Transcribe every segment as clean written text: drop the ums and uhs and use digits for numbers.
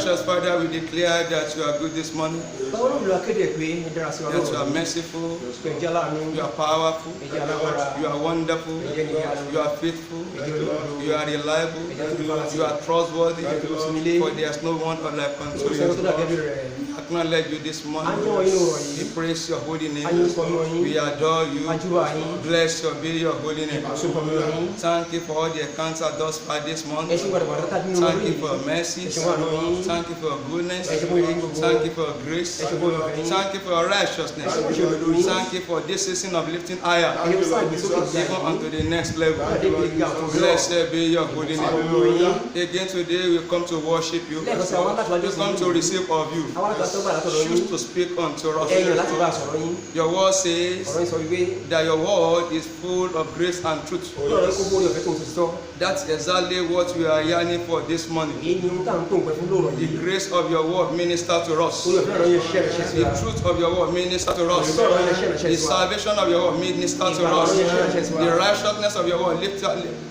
Gracious Father, we declare that you are good this morning, Báwo ló lọ kéde pé ẹ dára sí that you Ọlọ́run? are merciful, Pé ẹ jẹ́ aláàánú, you are powerful, ẹ jẹ́ alágbára, you are wonderful, you are faithful, ẹ jẹ́ olódodo, you are reliable, you are trustworthy, for there is no one like unto kò sẹ́ni tó dàbí you. ẹbí rẹ̀. We acknowledge you this A morning. yàn inú ọ̀rọ̀ We yìí, praise your holy a yàn name. sọ inú yín, We adore you. a júbà yín, Bless your be your holy name. a sọ inú yín. Thank you for all the accounts thus far this month. Ẹ ṣe gbàdúrà gbàdúrà nínú Thank orí you yìí. for Ẹ mercies. ṣe wà nínú yín. Thank you for goodness. Ẹ ṣe fún ìrìn gbogbo. Thank you for grace. Ẹ ṣe fún ìrìn yín. Thank you for righteousness. Ẹ ṣe òdodo yín. Thank you for this season of lifting higher, Ẹ ṣe sáà ìgbésókè ìjà even yìí. unto the next level. Adé bí ìgbà tó lọ. Blessed be your holy Àwọn name. ọmọ yín. Again today we come to worship you. Lẹ́ẹ̀kan sí àwọn aláàtúwájú We sí come to yín. receive of you. Àwọn aláàtúwájú gbà látọ̀dọ̀ yín. Choose to speak unto us. Ẹ yàn láti bá a sọ̀rọ̀ yín. Your word says Ọ̀rọ̀ yín sọ wípé that your word is full of grace and truth. Ọlọ́run kó bórí ọ̀fẹ́ tó ń sọ. That's exactly what we are yearning for this morning. Èyí ni ohun tá à ń tó ń pẹ́ fún lóòrọ̀ The yìí. grace of your word minister to us. Orí ọ̀fẹ́ ọ̀rọ̀ yẹn ṣiṣẹ́ rẹ̀ ṣe sí The wa. truth of your word minister to us. Òtítọ́ ọ̀rọ̀ yẹn ṣiṣẹ́ rẹ̀ ṣe The sí wa. salvation of your word minister to Ìgbàlà us. ọ̀rọ̀ yẹn ṣiṣẹ́ rẹ̀ ṣe sí wa. The righteousness of your word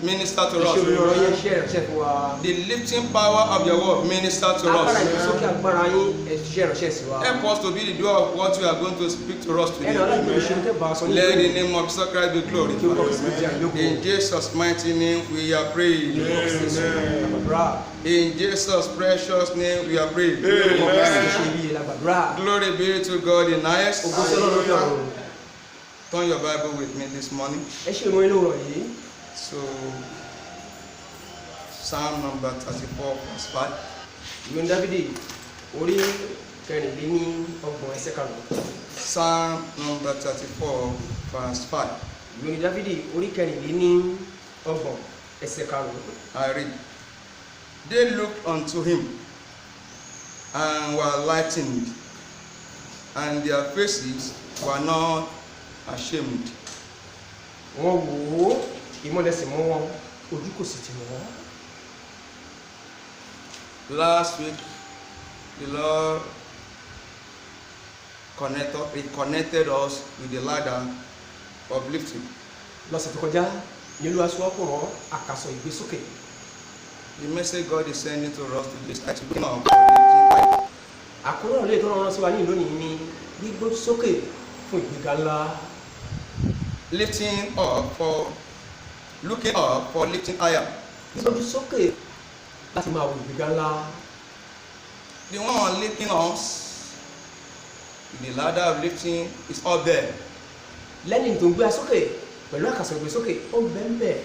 minister to Ìṣòro ọ̀rọ̀ us. yẹn ṣiṣẹ́ rẹ̀ ṣe fún wa. The lifting power of your word minister to Agbára us. ìgbésókè agbára yín ẹ̀ ṣiṣẹ́ rẹ̀ ṣe sí wa. Help us to be the doer of what you are going to speak to us Ẹnu today. aláìgbé ìṣòro tẹ́ bá a sọ ní Let the ìlú. name of Jesus Christ be Kí ó kọ́ glorified. sí ìjà ìlókun. In Jesus' mighty name we are praying. Lágbàdúrà. In Jesus' precious name we are praying. Ọkọ̀ sí ṣe ibi lágbàdúrà. Glory be to God in highest. Ògo sí Ọlọ́run lórí ọ̀run. Turn your Bible with me this morning. Ẹ ṣe ìwé inú ọ̀rọ̀ yìí. So, Psalm number 34, verse 5. Ìwé ní Dáfídì orí kẹrìnlélọ́gbọ̀n ẹsẹ̀ karùn-ún. Psalm number 34, verse 5. Ìwé ní Dáfídì orí kẹrìnlélọ́gbọ̀n ẹsẹ̀ karùn-ún. I read. They looked unto him and were lightened, and their faces were not ashamed. Wọ́n wò ó, ìmọ́lẹ̀ sì mú wọn, ojú kò sì tì wọ́n. Last week, the Lord reconnected us with the ladder of lifting. Lọ́sẹ̀ tó kọjá, ní Olúwa sọ ọkùnrin àkàsọ̀ ìgbésókè. The message God is sending to us today is actually for lifting high. Àkóràn ilé tó rán sí wa ní ìlú nìyí ni gbígbó sókè fún ìgbéga ńlá. Lifting up for looking up for lifting higher. Gbígbójú sókè láti máa wo ìgbéga ńlá. The one lifting us, the ladder of lifting is up there. Lẹ́yìn tó ń gbé a sókè pẹ̀lú àkàsọ̀ ìgbésókè, ó ń bẹ́ẹ̀ bẹ́ẹ̀.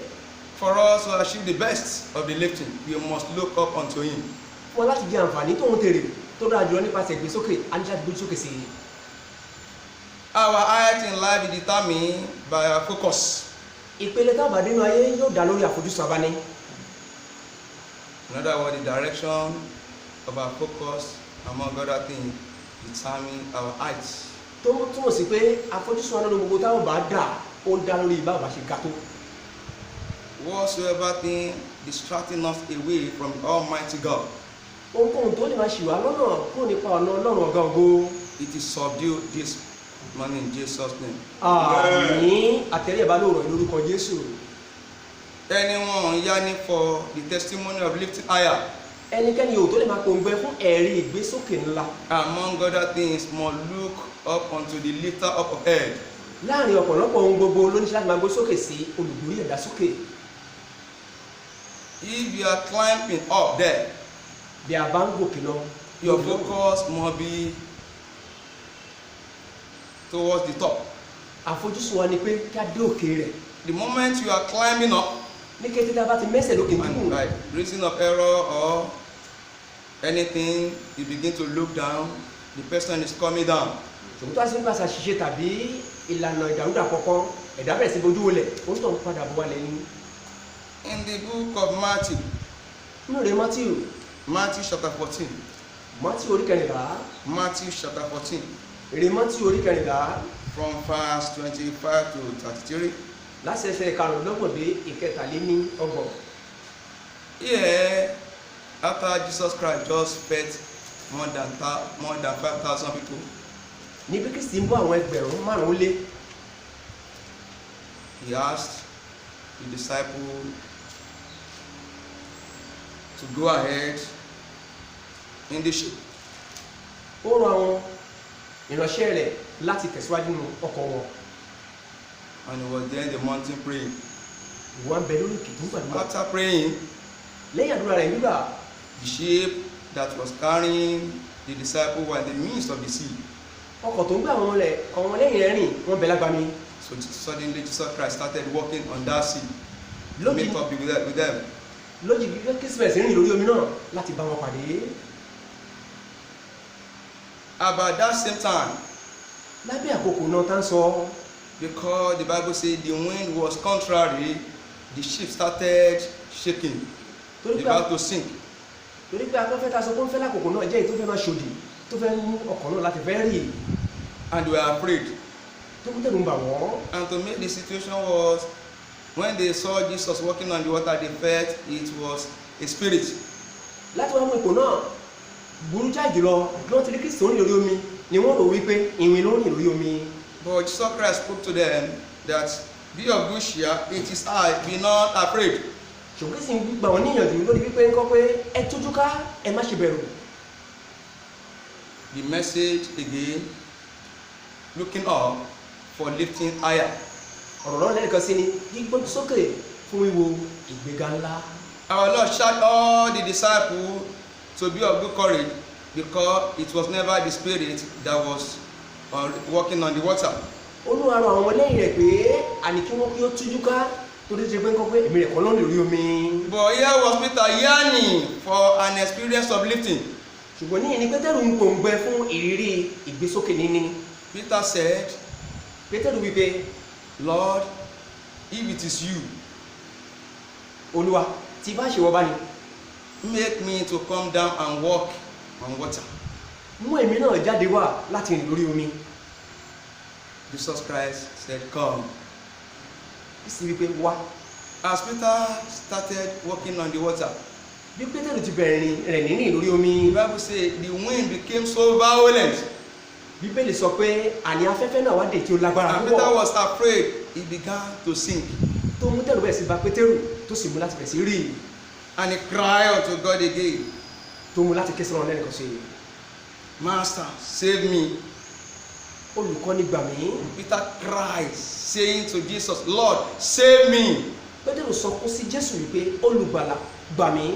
For us to achieve the best of the lifting, we must look up unto him. Fún wa láti jẹ àǹfààní tó ń tèrè tó dára jùlọ nípasẹ̀ ìgbésókè, a ní láti gbójú sókè sí i. Our height in life is determined by our focus. Ìpele tá a bá dé nínú ayé yóò dá lórí àfojúsùn abáni. In other words, the direction of our focus, among other things, determine our height. Tó túmọ̀ sí pé àfojúsùn wa nínú gbogbo táwọn bá dà ó dá lórí bá a bá ṣe ga tó. Whatsoever thing distracting us away from Almighty God, Ohunkóhun tó lè máa ṣì wá lọ́nà kúrò nípa ọ̀nà Ọlọ́run ọ̀gá ògo. it is subdued this morning in Jesus' name. Àmín àtẹ̀lé ìbá lóòrọ̀ lórúkọ Jésù. Anyone yearning for the testimony of lifting higher, Ẹnikẹ́ni yòó tó lè máa pòǹgbẹ fún ẹ̀rí ìgbésókè ńlá. among other things, must look up unto the lifter up of head. Láàrin ọ̀pọ̀lọpọ̀ ohun gbogbo ló ní láti máa gbé sókè sí olùgbórí ẹ̀dá sókè. If you are climbing up there, Bí a bá ń gòkè lọ, your focus must be towards the top. àfojúsùn wa ni pé kí a dé òkè rẹ̀. The moment you are climbing up, Ní kété tá a bá ti mẹ́sẹ̀ lókè and kíkùn. by reason of error or anything, you begin to look down, the person is coming down. Ṣòwò tó a sì ń gbàsà ṣiṣẹ́ tàbí ìlànà ìdàrúdà kọ̀ọ̀kan, ẹ̀dá bẹ̀rẹ̀ sí bojú wọlẹ̀, ó ń tọ̀ ń padà bọ̀ wálẹ̀ ní. In the book of Matthew, Nínú rẹ̀ Matthew chapter 14, Mátíù orí kẹrìnlá, Matthew chapter 14, èrè Mátíù orí kẹrìnlá, from verse 25 to 33. láti ẹsẹ̀ karùnlélọ́gbọ̀n dé ìkẹtàléníọgbọ̀n. Here, after Jesus Christ just fed more than 5,000 people, Níbi Kristi ń bọ́ àwọn ẹgbẹ̀rún márùn-ún lé, he asked the disciples to go ahead in the ship. ó rán àwọn ìránṣẹ́ rẹ̀ láti tẹ̀síwájú nínú ọkọ̀ wọn. And he was there in the mountain praying. ìwọ́n ń bẹ lórí òkè tó ń gbàdúrà. After praying, lẹ́yìn àdúrà rẹ̀ nígbà the ship that was carrying the disciples were in the midst of the sea. ọkọ̀ tó ń gbà wọn lẹ́yìn rẹ̀ rìn wọ́n bẹ lágbàmí. So suddenly Jesus Christ started walking on that sea. Lójijì- Meet up with them. lójijì Christmas rìn lórí omi náà láti bá wọn pàdé. About that same time, lábẹ́ àkókò náà tá ń sọ because the Bible says the wind was contrary, the ship started shaking, torí pé about to sink. afẹ́fẹ́ ta sọ pé ń fẹ́ lákòókò náà jẹ́ èyí tó fẹ́ máa ṣòdì tó fẹ́ mú ọkọ̀ náà láti fẹ́ rì And they were afraid. tó kú tẹ̀lú ń bà wọ́n. And to make the situation worse, when they saw Jesus walking on the water, they felt it was a spirit. láti wá mú ipò náà burú jáì jùlọ bí wọ́n ti rí Kristi rìn lórí omi ni wọ́n rò wípé ìwìn ló rìn lórí omi. But Jesus Christ spoke to them that, be of good cheer, it is I, be not afraid. ṣùgbọ́n Kristi gbà wọ́n níyànjú lórí wípé ń kọ́ pé ẹ tójú ká ẹ má ṣe bẹ̀rù. The message again, looking up for lifting higher. ọ̀rọ̀ náà lẹ́ẹ̀kan sí ni gbígbójú sókè fún wíwo ìgbéga ńlá. Our Lord charged all the disciples to be of good courage, because it was never the spirit that was walking on the water. Olúwa rọ àwọn ọmọlẹ́yìn rẹ̀ pé àní kí wọ́n kí ó tújú ká torí ṣe pé ń kọ́ pé èmi rẹ̀ kọ́ ló ń lórí omi. But here was Peter yearning for an experience of lifting. ṣùgbọ́n níyìn ni Pétérù ń gbòǹgbẹ fún ìrírí ìgbésókè níní. Peter said, Pétérù wípé Lord, if it is you, Olúwa tí bá ṣe wọ́n bá ní make me to come down and walk on water. mú èmi náà jáde wá láti rìn lórí omi. Jesus Christ said, come. Kristi wípé wá. As Peter started walking on the water, bí Pétérù ti bẹ̀rẹ̀ rẹ̀ nínú lórí omi. the Bible says the wind became so violent, Bíbélì sọ pé àní afẹ́fẹ́ náà wá dé tí ó lágbára and Peter púpọ̀ was afraid. He began to sink, tó mú tẹ̀lú bẹ̀rẹ̀ sí bá Pétérù tó sì mú láti bẹ̀rẹ̀ sí rí and he cried unto God again, tó mú láti ké sọ́nà lẹ́nìkan sí Master, save me. olùkọ́ni gbà mí. Peter cried, saying to Jesus, Lord, save me. Pétérù sọkún sí Jésù wípé olùgbàlà gbà mí.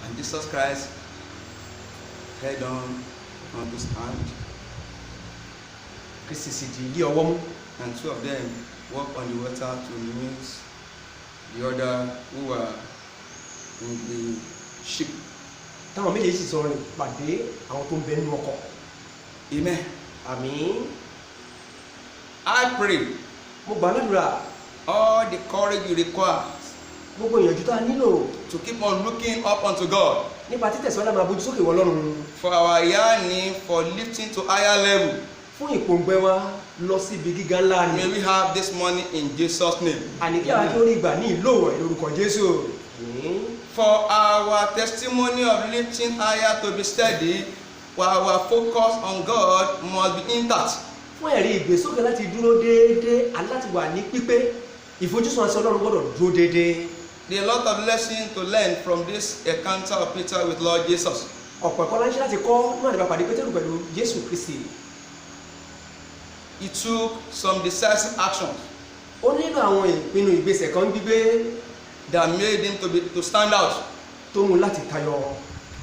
And Jesus Christ held on his hand, Kristi sì di ilé ọwọ́ mú. and two of them walked on the water to meet the other who were in the ship. táwọn méjèèjì sì sọ rìn pàdé àwọn tó ń bẹ nínú ọkọ̀. Amen. Àmín. I pray mo gbà ládùúrà all the courage you require gbogbo ìyànjú tá a nílò to keep on looking up unto God nípa títẹ̀síwájú máa bójú sókè wọ Ọlọ́run for our yearning for lifting to higher level. fún ìpòǹgbẹ wa lọ sí ibi gíga ńlá May ni. we have this money in Jesus' name. àní kí àwọn akérò ìgbà ní ìlò wọ̀nyí lórúkọ Jésù. Àmín. For our testimony of lifting higher to be steady, our focus on God must be intact. fún ẹ̀rí ìgbésókè láti dúró déédéé àti láti wà ní pípé ìfojúsùn àti Ọlọ́run gbọ́dọ̀ dúró déédéé. There are a lot of lessons to learn from this encounter of Peter with Lord Jesus. ọ̀pọ̀ ẹ̀kọ́ láńṣẹ́ láti kọ́ níwọ̀n àdìbà pàdé Pétérù pẹ̀lú Jésù Kristi. He took some decisive actions ó nílò àwọn ìpinnu ìgbésẹ̀ kan gbígbé that made him to stand out. tó mú láti tayọ.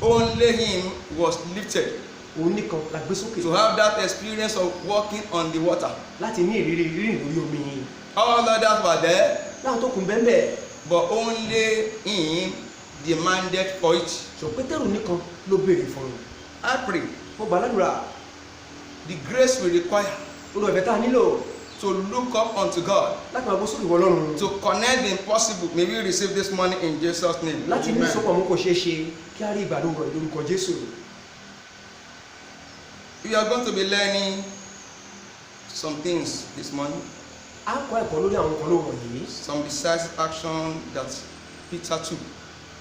Only him was lifted òun nìkan la gbé sókè to have that experience of walking on the water. láti ní ìrírí rírìn lórí omi. All others were there, láwọn tó kún bẹ́ẹ̀ but only him demanded for it. sọ Pétérù nìkan ló béèrè fún un. I pray mo gbà ládùúrà the grace we require olùwẹ̀fẹ́ tá a nílò to look up unto God, láti máa bó sókè wọ Ọlọ́run to connect the impossible. May we receive this money in Jesus' name. láti ní Amen. ìsopọ̀ mú kò ṣeé ṣe kí á rí ìgbàdùn rẹ̀ lórúkọ Jésù. We are going to be learning some things this morning, a kọ́ ẹ̀kọ́ lórí àwọn nǹkan lóhùn yìí. some decisive action that Peter took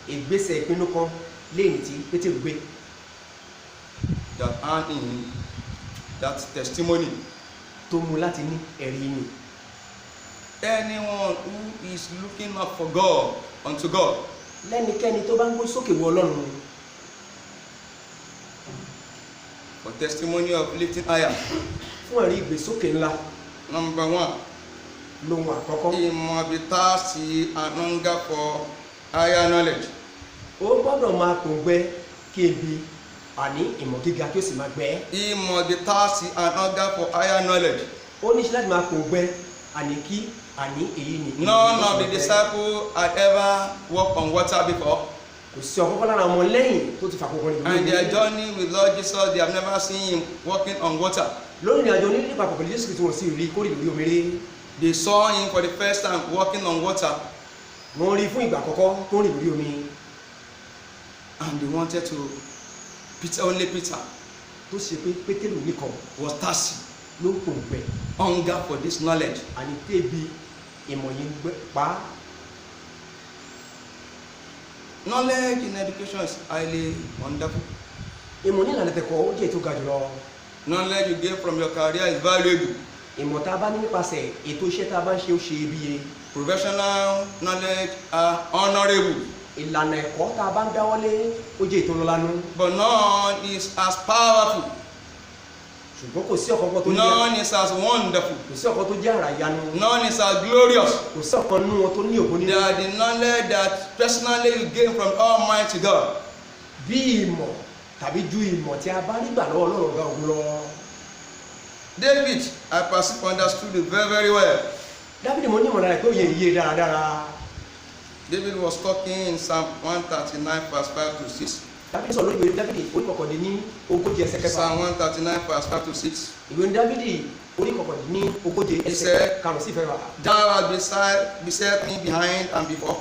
ìgbésẹ̀ ìpinnu kan léyìn tí Pétérù gbé that earned him that testimony. tó mú láti ní ẹ̀rí yìí. Anyone who is looking up for God, unto God, lẹ́nikẹ́ni tó bá ń gbé sókè wọ Ọlọ́run for testimony of lifting higher. fún ẹ̀rí ìgbésókè ńlá. Number 1, lohun àkọ́kọ́. he must be thirsty and hunger for higher knowledge. ó gbọ́dọ̀ máa pòǹgbẹ kí ebi àní ìmọ̀ gíga kí ó sì máa gbẹ. He must be thirsty and hunger for higher knowledge. ó ní ṣe láti máa pòǹgbẹ àní kí àní èyí ni. None of the disciples had ever walked on water before. kò sí ọ̀kọ́kọ́ lára ọmọ lẹ́yìn tó ti fàkókò rìn And their journey with Lord Jesus, they have never seen him walking on water. lórí ìrìnàjò onílé papọ̀ pẹ̀lú Jésù Kristi wọn sì rí kórè lórí omi rí. They saw him for the first time walking on water, wọ́n rí fún ìgbà àkọ́kọ́ tó rìn lórí omi. and they wanted to. Only Peter tó ṣe pé Pétérù nìkan was thirsty, ló ń pòǹgbẹ hunger for this knowledge. àní tébi ìmọ̀ yìí ń gbẹ pa á. Knowledge in education is highly wonderful. ìmọ̀ ní ìlànà ẹ̀kọ́ ó jẹ́ ètò ga jùlọ. Knowledge you gain from your career is valuable. ìmọ̀ tá a bá ní nípasẹ̀ ètò iṣẹ́ tá a bá ń ṣe ó ṣe iyebíye. Professional knowledge are honorable, ìlànà ẹ̀kọ́ tá a bá ń dáwọ́lé ó jẹ́ ètò ńlánú. but none is as powerful. ṣùgbọ́n kò sí ọ̀kan tó jẹ́ None is as wonderful. kò sí ọ̀kan tó jẹ́ àrà ìyanu. None is as glorious. kò sí ọ̀kan nínú wọn tó ní ògo They nínú. are the knowledge that personally you gain from Almighty God. bí ìmọ̀ tàbí ju ìmọ̀ tí a bá rí gbà lọ́wọ́ Ọlọ́run ọ̀gá ògo lọ. David, I perceive, understood it very, very well. Dáfídì mo ní ìmọ̀ràn rẹ̀ pé ó yẹ iye dáradára. David was talking in Psalm 139, verse 5 to 6. Dáfídì sọ lórí ìwé Dáfídì orí kọkàndínní ogójì ẹsẹ̀ kẹfà. Psalm 139, verse 5 to 6. ìwé Dáfídì orí kọkàndínní ogójì ẹsẹ̀ karùn-ún sí ìfẹ́. Thou hast beset me behind and before,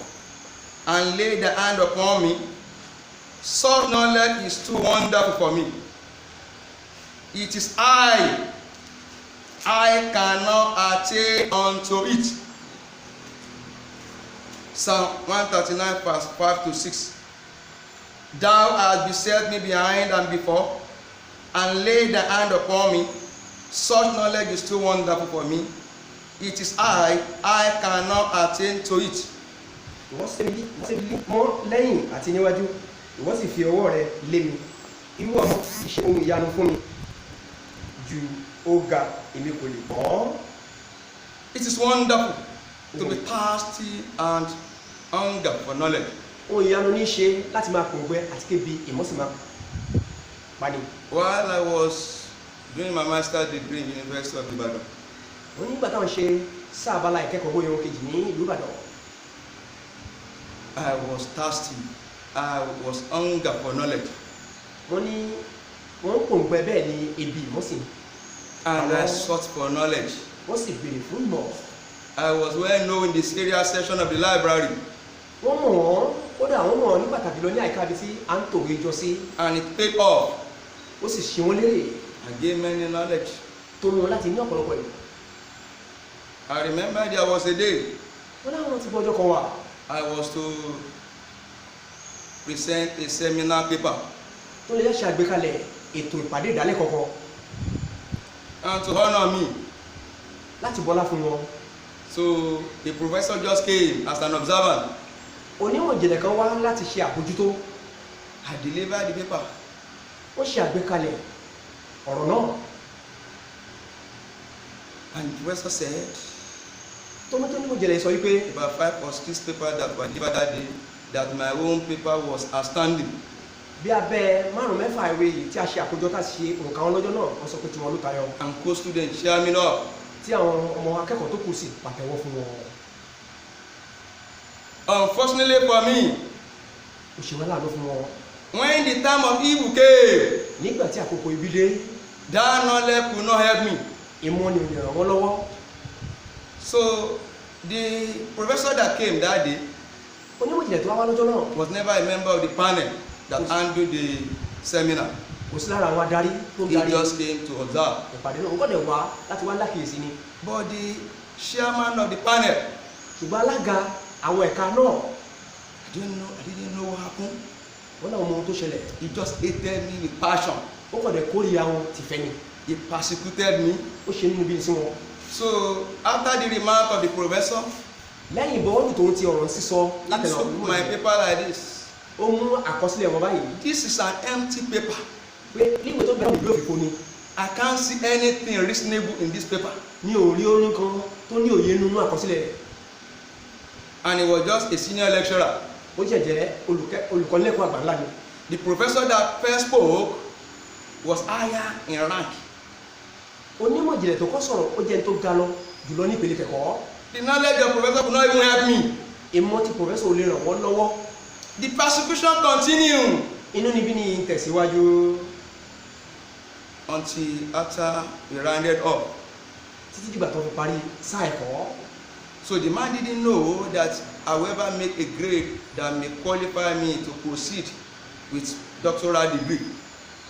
and laid the hand upon me. Such knowledge is too wonderful for me. It is I cannot attain unto it. Psalm 139, verse 5 to 6. Thou hast beset me behind and before, and laid the hand upon me. Such knowledge is too wonderful for me. It is I cannot attain to it. ìwọ ṣe bí mọ́ lẹ́yìn àti níwájú ìwọ sì fi ọwọ́ rẹ lé mi irú ọmọ ìṣe ohun ìyanu fún mi ju ó ga èmi kò lè kọ́. It is wonderful to be thirsty and hunger for knowledge. ohun ìyanu ní í ṣe láti máa pòǹgbẹ àti kébi ìmọ̀ sì máa pani. While I was doing my master's degree in the University of Ibadan, wọ́n nígbà táwọn ṣe sáàbálà ìkẹ́kọ̀ọ́ bóyá ohun kejì ní ìlú Ìbàdàn. I was thirsty. I was hunger for knowledge. wọ́n ní wọ́n ń pòǹgbẹ bẹ́ẹ̀ ni ebi ìmọ̀ sì. And I sought for knowledge. wọ́n sì béèrè fún ìmọ̀. I was well known in the serial section of the library, wọ́n mọ̀ wọ́n kódà wọ́n mọ̀ ní pàtàkì lọ ní àyíká ibi tí à ń tòwé jọ sí. and it paid off. ó sì ṣe wọ́n lérè I gained many knowledge. tó mú wọn láti ní ọ̀pọ̀lọpọ̀ ìmọ̀. I remember there was a day wọ́n láwọn ti bọ́ ọjọ́ kan wà. I was to present a seminar paper, tó lè ṣe àgbékalẹ̀ ètò ìpàdé ìdálẹ́kọ̀ọ́ kan and to honor me. láti bọ́lá fún wọn. So the professor just came as an observer. onímọ̀ ìjìnlẹ̀ kan wá láti ṣe àbójútó. I delivered the paper. ó ṣe àgbékalẹ̀ ọ̀rọ̀ náà. And the professor said, tónímọ̀ ìjìnlẹ̀ sọ wípé about 5 or 6 papers that were delivered that day, that my own paper was outstanding. bí abẹ́ márùn mẹ́fà ìwé yìí tí a ṣe àkójọ tá a ṣe òǹkà wọn lọ́jọ́ náà wọ́n sọ pé tiwọn ló tayọ. And co-students cheer me up. tí àwọn ọmọ akẹ́kọ̀ọ́ tó kù sí pàtẹ́wọ́ fún wọn. Unfortunately for me, ó ṣe wọ́n láàánú fún wọn. when the time of evil came, nígbà tí àkókò ibi dé that knowledge could not help me. ìmọ̀ ni ò lè ràn wọ́n lọ́wọ́. So the professor that came that day onímọ̀ ìjìnlẹ̀ tó wá lọ́jọ́ náà was never a member of the panel that handled the seminar. kò sí lára àwọn adarí tó ń He darí just came to observe. ìpàdé náà. nǹkan dẹ̀ wá láti wá lákìyèsí ni. But the chairman of the panel, ṣùgbọ́n alága àwọn ẹ̀ka náà I didn't know what happened. wọ́n náà mọ ohun tó ṣẹlẹ̀. He just hated me with passion. ó kàn dẹ̀ kórìíra wọn tìfẹ́ ni. He persecuted me. ó ṣe nínú bí sí wọn. So after the remark of the professor, lẹ́yìn ìbọwọ́lù tòun ti ọ̀rọ̀ sísọ he látẹ̀lọ́ took my paper like this. ó mú àkọsílẹ̀ wọn báyìí. This is an empty paper. pé níwèé tó bẹ̀rẹ̀ ìwé òfìfo ni. I can't see anything reasonable in this paper. Mi ò rí orin kan tó ní òye nínú àkọsílẹ̀. And he was just a senior lecturer. Ó jẹ́ olùkọ́lẹ́kọ̀ọ́ àgbà ńlá ni. The professor that first spoke was higher in rank. Onímọ̀ ìjìnlẹ̀ tó kọ́ sọ̀rọ̀ ó jẹ́ ẹni tó ga lọ jùlọ ní ìpele kẹ̀kọ́. The knowledge of professor could not even help me. Ìmọ̀ tí professor ò lè ràn wọ́n lọ́wọ́. The persecution continued Inú níbí ni ń tẹ̀síwájú until after we rounded up. títí dìgbà tó fi parí sáà ẹ̀kọ́. So the man didn't know that I will ever make a grade that may qualify me to proceed with doctoral degree.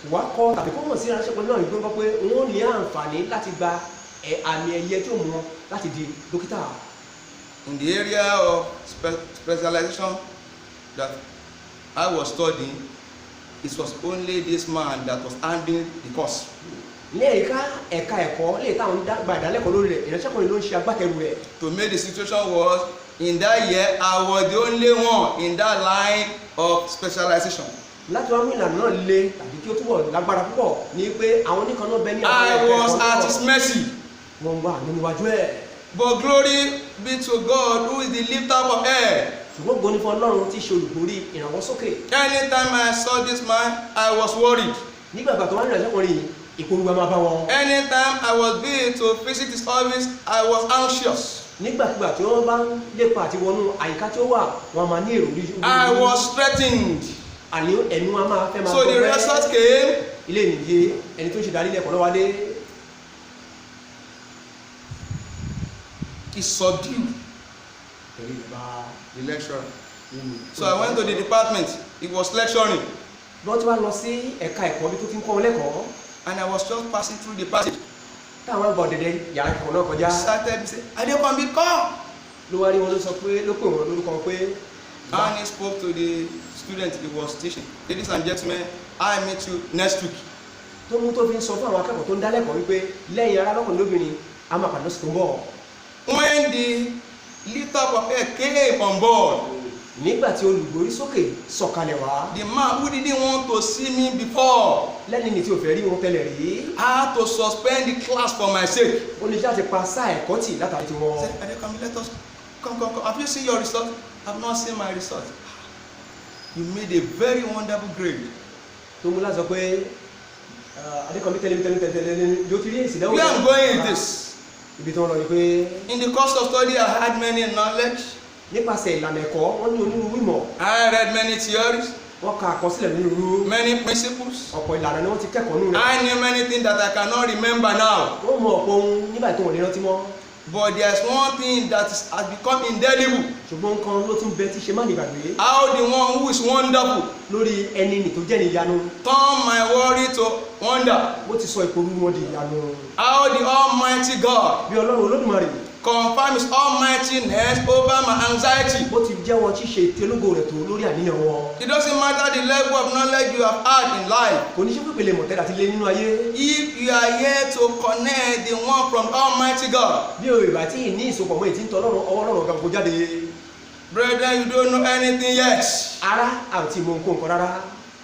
Wá kọ́ tàbí kó mọ̀ sí ìránṣẹ́ pẹ̀lú náà ìgbóngbọ́ pé wọ́n ní àǹfààní láti gba àmì ẹ̀yẹ tí ó mú wọn láti di dókítà. In the area of specialization that I was studying, it was only this man that was handling the course. Ní ẹ̀ka ẹ̀kọ́ lè táwọn gba ìdálẹ́kọ̀ọ́ lórí rẹ̀ ìránṣẹ́kùnrin ló ń ṣe agbátẹrù rẹ̀. To make the situation worse, in that year I was the only one in that line of specialization. Láti wá mú ìlànà náà le tàbí kí ó túbọ̀ lágbára púpọ̀ ní pé àwọn oníkan náà bẹ ní àwọn I was at his mercy. Wọ́n wà nínú iwájú ẹ̀. But glory be to God who is the lifter of air. Ṣùgbọ́n gbóni fún Ọlọ́run tí ṣe olùborí ìrànwọ́ sókè. Anytime I saw this man, I was worried. Nígbàgbà tó wá ní ìránṣẹ́kùnrin yìí, ìpolówó máa bá wọn. Anytime I was being to visit his office, I was anxious. Nígbàkúgbà tí wọ́n bá ń lépa àti wọnú àyíká tí ó wà, wọ́n máa ní èrò orí. I was threatened. Àní ẹnu wa máa fẹ́ máa So the result came. Ilé ìnìyé ẹni tó ń ṣe darí lẹ́kọ̀ọ́ lọ́wọ́ dé. He subdued the lecturer. So I went to the department. He was lecturing. Wọ́n ti wá lọ sí ẹ̀ka ẹ̀kọ́ bí tó ti ń kọ́ wọn lẹ́kọ̀ọ́. And I was just passing through the passage. Táwọn ẹ̀gbọ́n dẹ̀dẹ̀ yàrá ìkọ̀kọ̀ náà kọjá. Started to say, Adekombi, come. Ló wá rí wọn ló sọ pé ló pè wọn lórúkọ pé. And he spoke to the student he was teaching. Ladies and gentlemen, I meet you next week. Tó mú tó fi ń sọ fún àwọn akẹ́kọ̀ọ́ tó ń dá lẹ́kọ̀ọ́ wípé lẹ́yìn ara lọ́kùnrin lóbìnrin a máa pàdé lọ́sẹ̀ tó ń bọ̀. When the lifter of air came on board, nígbà tí olùgbórí sókè sọ̀kalẹ̀ wá. the man who didn't want to see me before, lẹ́ni ní tí o fẹ́ rí wọn tẹ́lẹ̀ rí. I had to suspend the class for my sake. ó ní láti pa sáà ẹ̀kọ́ tì látàrí tí wọ́n. He said, Adekombi, let us come. Have you seen your result? I have not seen my result. You made a very wonderful grade. tó mú láti sọ pé Adekombi tẹ́lẹ̀ yóò ti rí èsì dáwọ́. Where I'm going is this. Ibi tí wọ́n lọ ni pé. In the course of study, I had many knowledge. Nípasẹ̀ ìlànà ẹ̀kọ́ wọ́n ní onírúurú ìmọ̀. I read many theories. Wọ́n ka àkọsílẹ̀ onírúurú. Many principles. Ọ̀pọ̀ ìlànà ni wọ́n ti kẹ́kọ̀ọ́ nù rẹ̀. I knew many things that I cannot remember now. wọ́n mọ ọ̀pọ̀ ohun nígbà tó wọ́n lè rántí mọ́. But there's one thing that has become indelible. ṣùgbọ́n nǹkan ló tún bẹ tí ṣe má ní ìgbàgbé. How the one who is wonderful lórí ẹni nì tó jẹ́ ní ìyanu. turn my worry to wonder. bó ti sọ ìpòrú wọn di ìyanu. How the Almighty God bí Ọlọ́run Olódùmarè. confirm his almightiness over my anxiety. bó ti jẹ́ wọn ṣíṣe ìtẹ́lógo rẹ̀ tó lórí àníyàn wọn. It doesn't matter the level of knowledge you have had in life. kò ní ṣe pípele mọ̀tẹ́lá ti lé nínú ayé. If you are here to connect the one from Almighty God, bí o ìbá tí ì ní ìsopọ̀ mọ́ ètí ń tọ́ ọwọ́ Ọlọ́run ọ̀gá kò jáde. brethren, you don't know anything yet. ara àti ìmọ̀ nǹkan kan rárá.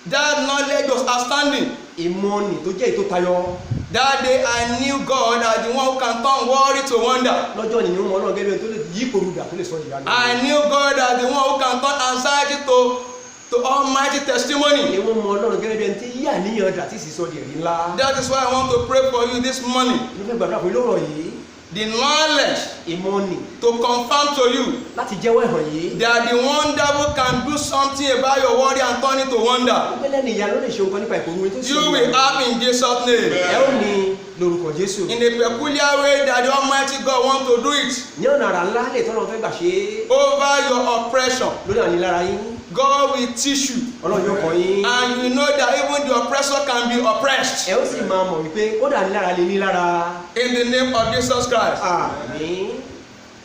That knowledge was outstanding. ìmọ̀ nì tó jẹ́ ètò tayọ. That day I knew God as the one who can turn worry to wonder. lọ́jọ́ nìyí wọn Ọlọ́run gẹ́gẹ́ bí tó lè yí ìpòrúdà tó lè sọ ìyanu. I knew God as the one who can turn anxiety to almighty testimony. ni wọ́n mọ Ọlọ́run gẹ́gẹ́ bí ẹni tí yí àníyàn dà tí sì sọ di ẹ̀rí ńlá. That is why I want to pray for you this morning. inú fẹ́ gbàdúrà fún lóòrọ̀ yìí. The knowledge ìmọ̀ nì to confirm to you láti jẹ́wọ́ ẹ̀hàn yìí. that the wonderful can do something about your worry and turn it to wonder. ìpínlẹ̀ ni ìyá ló lè ṣe nǹkan nípa ìpòrú tó sì. You will have in Jesus' name. ẹ ó ní lórúkọ Jésù. In a peculiar way that the Almighty God want to do it ní ọ̀nà àrà ńlá lè tọ́lọ́ fẹ́ gbà ṣe é. over your oppression. lórí ànílára yín. God will teach you, Ọlọ́run yóò kọ́ yín. and you know that even the oppressor can be oppressed. ẹ ó sì máa mọ̀ wípé kódà ànílára lè ní lára. In the name of Jesus Christ. àmín.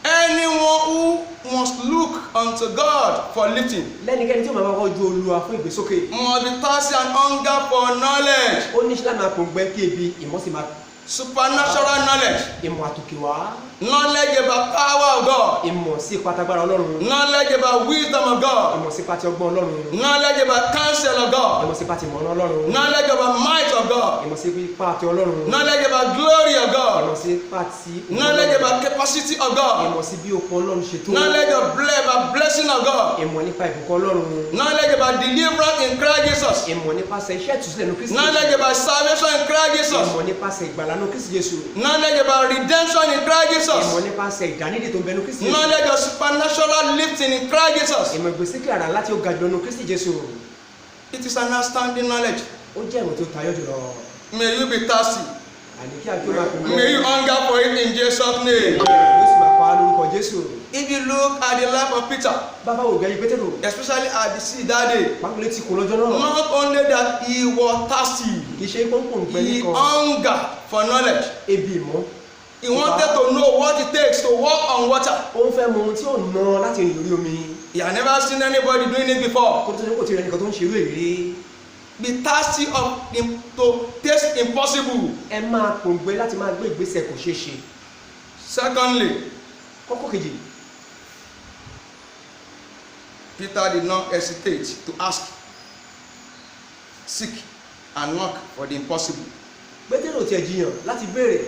Anyone who must look unto God for lifting lẹ́nikẹ́ni tí ó máa bá kọ́ ju Olúwa fún ìgbésókè. must be thirsty and hunger for knowledge. ó ní sílámù àpòǹgbẹ kí ebi ìmọ̀ sì máa supernatural knowledge, ìmọ̀ àtòkè wá, knowledge about power of God, ìmọ̀ sí ipa tagbára Ọlọ́run, knowledge about wisdom of God, ìmọ̀ sí ipa ti ọgbọ́n Ọlọ́run, knowledge about counsel of God, ìmọ̀ sí ipa ti ìmọ̀ràn Ọlọ́run, knowledge about might of God, ìmọ̀ sí ipa ti Ọlọ́run, knowledge about glory of God, ìmọ̀ sí ipa ti knowledge about capacity of God, ìmọ̀ sí bí okun Ọlọ́run ṣe tó, knowledge of about blessing of God, ìmọ̀ nípa ìbùkún Ọlọ́run, knowledge about deliverance in Christ Jesus, ìmọ̀ nípasẹ̀ iṣẹ́ ìtúsílẹ̀ nínú Kristi knowledge Jésù, about salvation in Christ Jesus, ìmọ̀ nípasẹ̀ ìgbàlà nínú Kristi Jésù, knowledge about redemption in Christ ìmọ̀ Jesus, nípasẹ̀ ìdánidè tó ń bẹ nínú Kristi Jésù, knowledge of supernatural lifting in Christ Jesus. ìmọ̀ ìgbésíkè àrà láti ó ga jùlọ nínú Kristi Jésù. It is an outstanding knowledge. Ó jẹ́ ìmọ̀ tó tayọ jùlọ. May you be thirsty. Àní kí a kí ó máa pè May you hunger for it in Jesus' name. Yóò sì máa pa á lórúkọ Jésù. If you look at the life of Peter, Bàbá wò gẹ́yìn Pétérù, especially at the sea that day, pápẹ́lẹ́ ti kò lọ́jọ́ náà. not only that he was thirsty, Kì í ṣe pọ́npọ́n ń pẹ́ he nìkan. hunger for knowledge. Ebi ìmọ̀. He wanted to know what it takes to walk on water. Ó ń fẹ́ mọ ohun tí ó ná láti rìn lórí omi. He had never seen anybody doing it before. Kó tó ṣe kò tí rẹ̀ nìkan tó ń ṣerú èrè. Be thirsty to taste impossible. Ẹ máa pòǹgbẹ láti máa gbé ìgbésẹ̀ kò ṣeé ṣe. Secondly, Kókó kejì, Peter did not hesitate to ask, seek, and knock for the impossible. Pétérù tiẹ̀ jiyàn láti béèrè,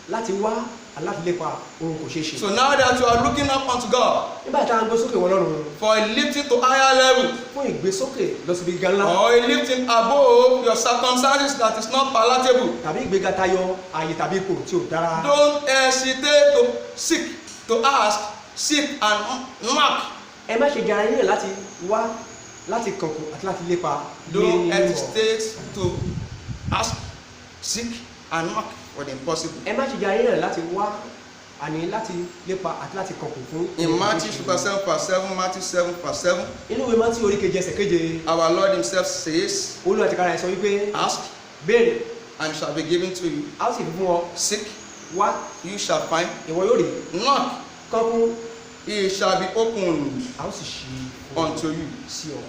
láti wá, aláfilépa ohun kò ṣeé ṣe. So now that you are looking up unto God Nígbà tí a ń gbé sókè wọn lọ́rùn for a lifting to higher level, fún ìgbésókè lọ síbi gíga ńlá or a lifting above your circumstances that is not palatable, tàbí ìgbéga tayọ ààyè tàbí ipò tí ò dára. don't hesitate to seek, to ask, seek, and knock. Ẹ má ṣe jara yín rẹ̀ láti wá, láti kànkùn àti láti lépa. Don't hesitate to ask, seek, and knock for the impossible. Ẹ má ṣe jara yín rẹ̀ láti wá, àní láti lépa àti láti kànkùn fún. In Matthew 7:7, Matthew 7:7, Inú ìwé Mátíù orí keje ẹsẹ̀ keje, our Lord himself says, Olúwa ti kára ẹ̀ sọ wípé ask, béèrè, and it shall be given to you. a ó sì fi fún ọ, Seek, wá, you shall find. ìwọ yóò rí, Knock, kànkùn, it shall be opened a ó sì ṣí unto you. sí ọ.